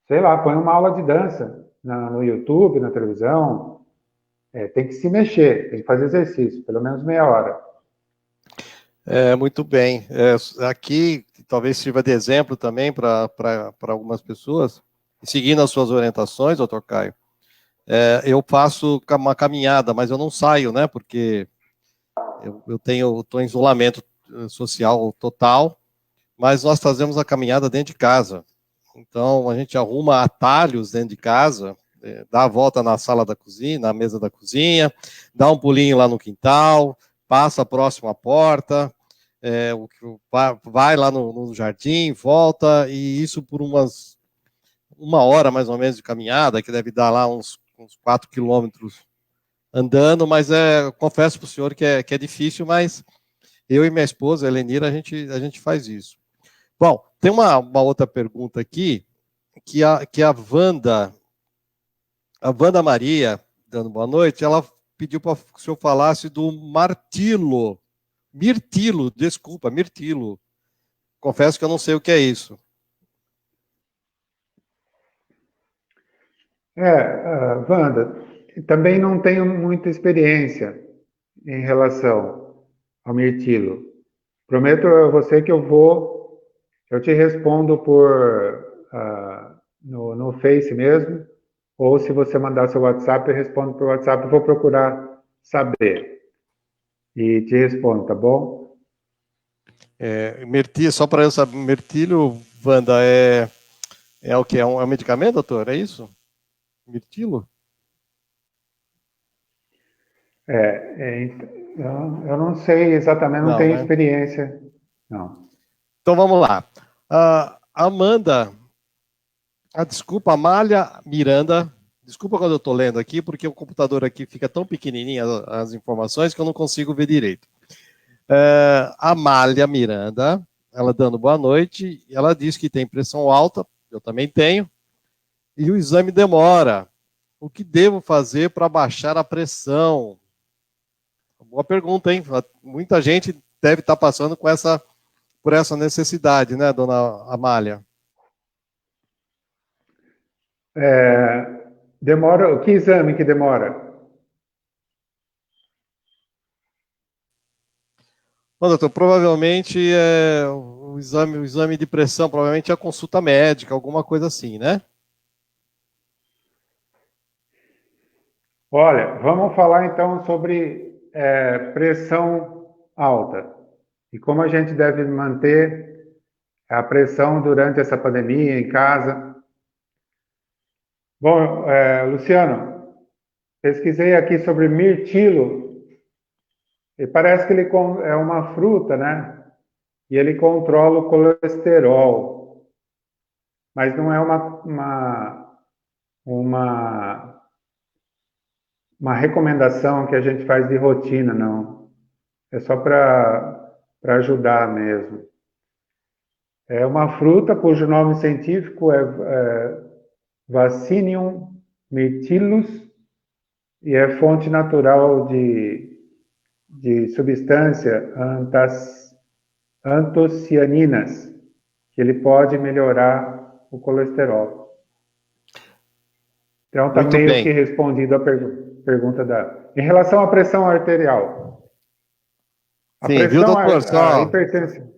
sei lá, põe uma aula de dança no YouTube, na televisão. Tem que se mexer, tem que fazer exercício, pelo menos meia hora. Muito bem. Aqui, talvez sirva de exemplo também para algumas pessoas, seguindo as suas orientações, doutor Caio. Eu faço uma caminhada, mas eu não saio, né? Porque estou em isolamento social total, mas nós fazemos a caminhada dentro de casa. Então, a gente arruma atalhos dentro de casa, dá a volta na sala da cozinha, na mesa da cozinha, dá um pulinho lá no quintal, passa próximo à porta, vai lá no jardim, volta, e isso por uma hora mais ou menos de caminhada, que deve dar lá uns 4 quilômetros andando, mas confesso para o senhor que é difícil, mas eu e minha esposa, a Helenira, a gente faz isso. Bom, tem uma outra pergunta aqui, que a Wanda Maria, dando boa noite, ela pediu para que o senhor falasse do mirtilo. Confesso que eu não sei o que é isso. Wanda, também não tenho muita experiência em relação ao mirtilo. Prometo a você que eu te respondo no Face mesmo, ou se você mandar seu WhatsApp, eu respondo por WhatsApp, eu vou procurar saber e te respondo, tá bom? Mirtilo, só para eu saber, mirtilo, Wanda, é o que? É um medicamento, doutor? É isso? Mirtilo? Eu não sei exatamente, não Não, tenho né? experiência, não. Então vamos lá. Amanda, desculpa, Amália Miranda, desculpa quando eu estou lendo aqui, porque o computador aqui fica tão pequenininho as informações que eu não consigo ver direito. Amália Miranda, ela dando boa noite, ela diz que tem pressão alta, eu também tenho, e o exame demora. O que devo fazer para baixar a pressão? Boa pergunta, hein? Muita gente deve estar passando por essa necessidade, né, dona Amália? Demora, que exame que demora? Bom, doutor, provavelmente o exame de pressão, provavelmente é a consulta médica, alguma coisa assim, né? Olha, vamos falar então sobre pressão alta e como a gente deve manter a pressão durante essa pandemia em casa. Bom, Luciano, pesquisei aqui sobre mirtilo e parece que é uma fruta, né? E ele controla o colesterol, mas não é uma, uma recomendação que a gente faz de rotina, não. É só para ajudar mesmo. É uma fruta cujo nome científico é Vaccinium myrtillus e é fonte natural de substância antocianinas, que ele pode melhorar o colesterol. Então, está Muito meio bem. que respondido a pergunta da... Em relação à pressão arterial, a Sim, viu, pressão, doutor? a hipertensão...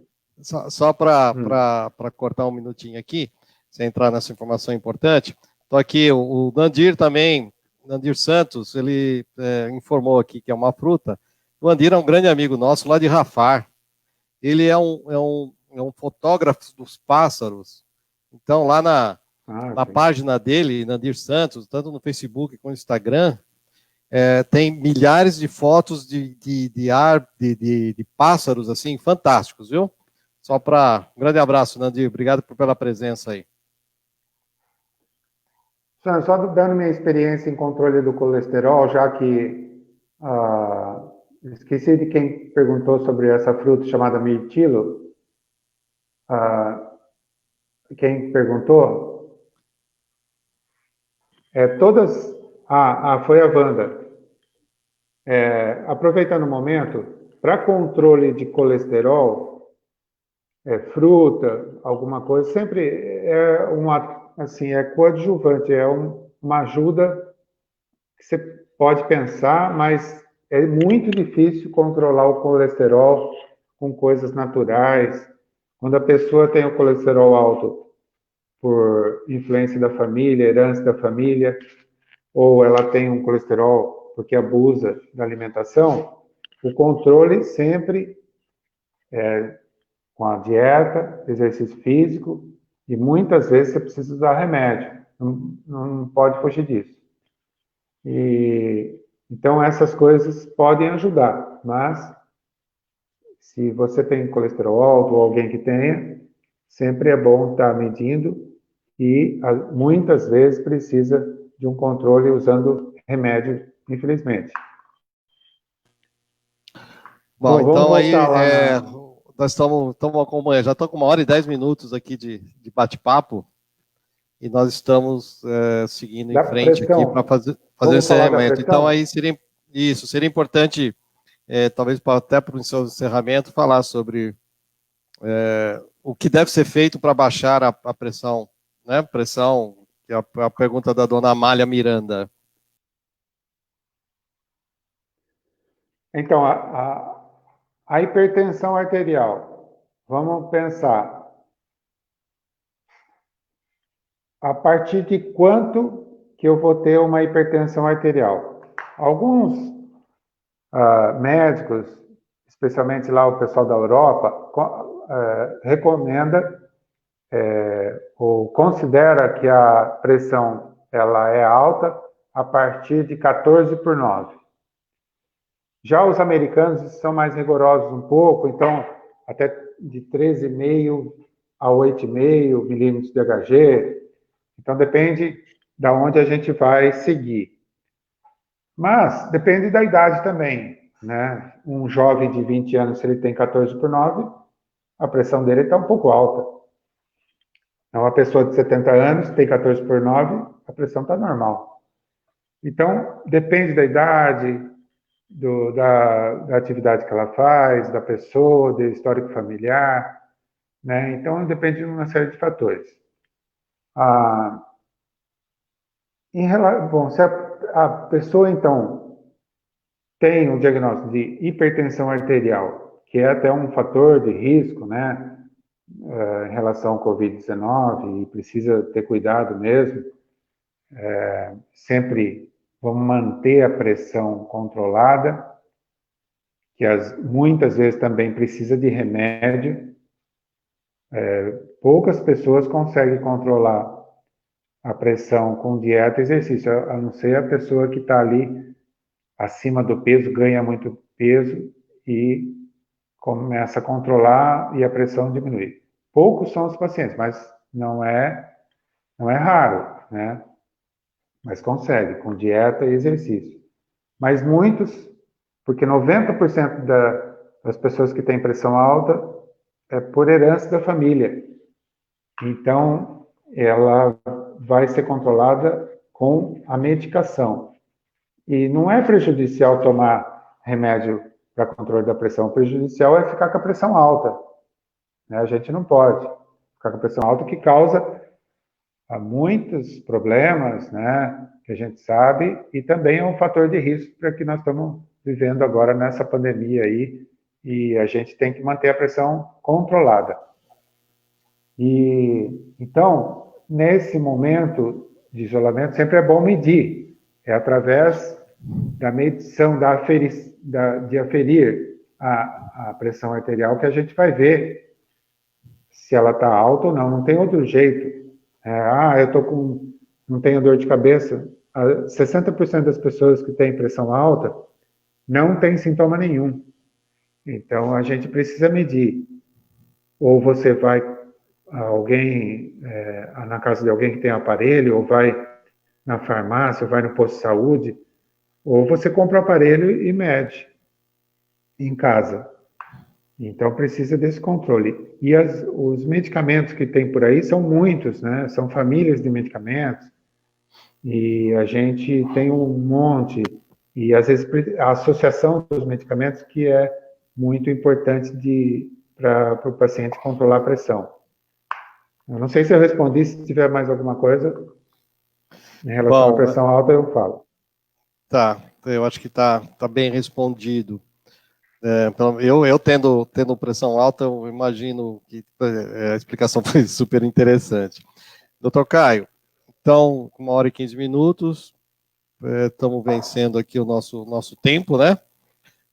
Só para cortar um minutinho aqui, sem entrar nessa informação importante. Estou aqui, o Nandir também, Nandir Santos, ele informou aqui que é uma fruta. O Nandir é um grande amigo nosso lá de Rafar. Ele é um fotógrafo dos pássaros. Então, lá na okay. página dele, Nandir Santos, tanto no Facebook quanto no Instagram, tem milhares de fotos de pássaros, assim, fantásticos, viu? Um grande abraço, Nandir. Obrigado pela presença aí. Só dando minha experiência em controle do colesterol, já que esqueci de quem perguntou sobre essa fruta chamada mirtilo. Quem perguntou? Foi a Wanda. Aproveitando o momento, para controle de colesterol, fruta, alguma coisa, sempre é coadjuvante, uma ajuda que você pode pensar, mas é muito difícil controlar o colesterol com coisas naturais. Quando a pessoa tem o colesterol alto por influência da família, herança da família, ou ela tem um colesterol porque abusa da alimentação, o controle sempre é com a dieta, exercício físico, e muitas vezes você precisa usar remédio. Não pode fugir disso. Então, essas coisas podem ajudar, mas se você tem colesterol alto ou alguém que tenha, sempre é bom estar medindo e muitas vezes precisa de um controle usando remédio, infelizmente. Bom, Vamos então aí voltar lá nós estamos acompanhando, já estamos com 1 hora e 10 minutos aqui de bate-papo e nós estamos seguindo em da frente aqui para pressão. fazer o Vamos falar da encerramento. Então pressão? aí seria importante, talvez até para o seu encerramento, falar sobre o que deve ser feito para baixar a pressão, né? Pressão, que é a pergunta da dona Amália Miranda. Então, a hipertensão arterial. Vamos pensar. A partir de quanto que eu vou ter uma hipertensão arterial? Alguns médicos, especialmente lá o pessoal da Europa, recomenda ou considera que a pressão ela é alta a partir de 14/9. Já os americanos são mais rigorosos um pouco, então até de 13,5 a 8,5 milímetros de Hg. Então depende da onde a gente vai seguir. Mas depende da idade também, né? Um jovem de 20 anos, se ele tem 14/9, a pressão dele está um pouco alta. Uma pessoa de 70 anos tem 14/9, a pressão está normal. Então, depende da idade, da atividade que ela faz, da pessoa, do histórico familiar, né? Então, depende de uma série de fatores. Bom, se a pessoa, então, tem um diagnóstico de hipertensão arterial, que é até um fator de risco, né, em relação ao Covid-19, e precisa ter cuidado mesmo, sempre vamos manter a pressão controlada, que muitas vezes também precisa de remédio. Poucas pessoas conseguem controlar a pressão com dieta e exercício, a não ser a pessoa que está ali acima do peso, ganha muito peso e começa a controlar e a pressão diminui. Poucos são os pacientes, mas não é raro, né? Mas consegue, com dieta e exercício. Mas muitos, porque 90% das pessoas que têm pressão alta é por herança da família. Então, ela vai ser controlada com a medicação. E não é prejudicial tomar remédio para controle da pressão. O prejudicial é ficar com a pressão alta, né? A gente não pode ficar com a pressão alta, que causa muitos problemas, né, que a gente sabe, e também é um fator de risco para que nós estamos vivendo agora nessa pandemia aí, e a gente tem que manter a pressão controlada. Então, nesse momento de isolamento, sempre é bom medir. É através da medição, de aferir a pressão arterial que a gente vai ver se ela está alta ou não. Não tem outro jeito. Não tenho dor de cabeça. 60% das pessoas que têm pressão alta não têm sintoma nenhum. Então, a gente precisa medir. Ou você vai na casa de alguém que tem aparelho, ou vai na farmácia, ou vai no posto de saúde, ou você compra o aparelho e mede em casa. Então, precisa desse controle. E os medicamentos que tem por aí são muitos, né? São famílias de medicamentos, e a gente tem um monte, e às vezes a associação dos medicamentos que é muito importante para o paciente controlar a pressão. Eu não sei se eu respondi, se tiver mais alguma coisa em relação à pressão alta, eu falo. Tá, eu acho que tá bem respondido. Eu tendo pressão alta, eu imagino que a explicação foi super interessante. Doutor Caio, então, 1 hora e 15 minutos, estamos vencendo aqui o nosso tempo, né?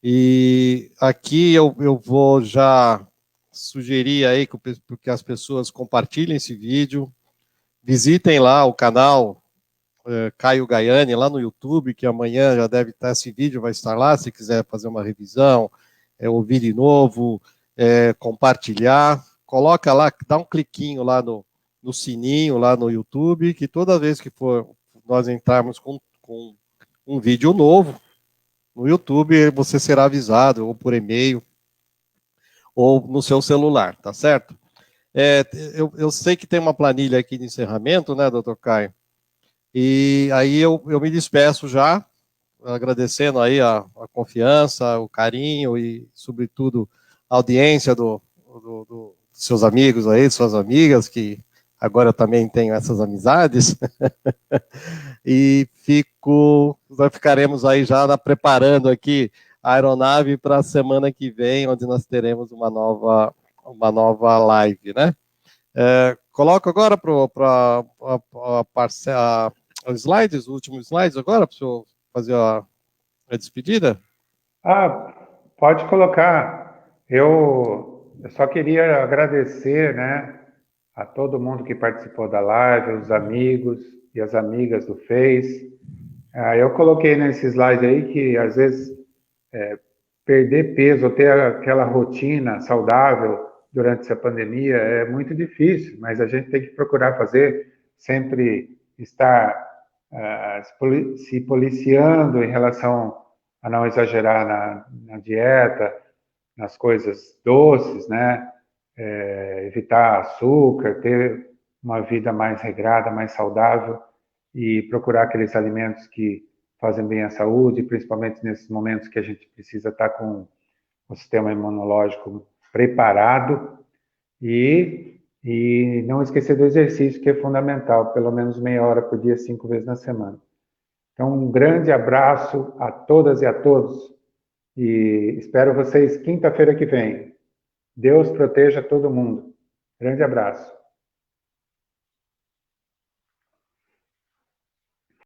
E aqui eu vou já sugerir aí que as pessoas compartilhem esse vídeo, visitem lá o canal Caio Gaiani, lá no YouTube, que amanhã já deve estar, esse vídeo vai estar lá, se quiser fazer uma revisão, ouvir de novo, compartilhar, coloca lá, dá um cliquinho lá no sininho, lá no YouTube, que toda vez que for nós entrarmos com um vídeo novo no YouTube, você será avisado, ou por e-mail, ou no seu celular, tá certo? Eu sei que tem uma planilha aqui de encerramento, né, doutor Caio? E aí eu me despeço já, agradecendo aí a confiança, o carinho e, sobretudo, a audiência dos seus amigos aí, suas amigas, que agora eu também tenho essas amizades. E nós ficaremos aí já preparando aqui a aeronave para a semana que vem, onde nós teremos uma nova live, né? Coloco agora para os slides, os últimos slides agora, para o senhor fazer a despedida? Pode colocar. Eu só queria agradecer, né, a todo mundo que participou da live, os amigos e as amigas do Face. Eu coloquei nesse slide aí que, às vezes, perder peso ou ter aquela rotina saudável durante essa pandemia é muito difícil, mas a gente tem que procurar fazer, sempre estar se policiando em relação a não exagerar na dieta, nas coisas doces, né? Evitar açúcar, ter uma vida mais regrada, mais saudável e procurar aqueles alimentos que fazem bem à saúde, principalmente nesses momentos que a gente precisa estar com o sistema imunológico preparado e não esquecer do exercício, que é fundamental, pelo menos meia hora por dia, 5 vezes na semana. Então, um grande abraço a todas e a todos e espero vocês quinta-feira que vem. Deus proteja todo mundo. Grande abraço.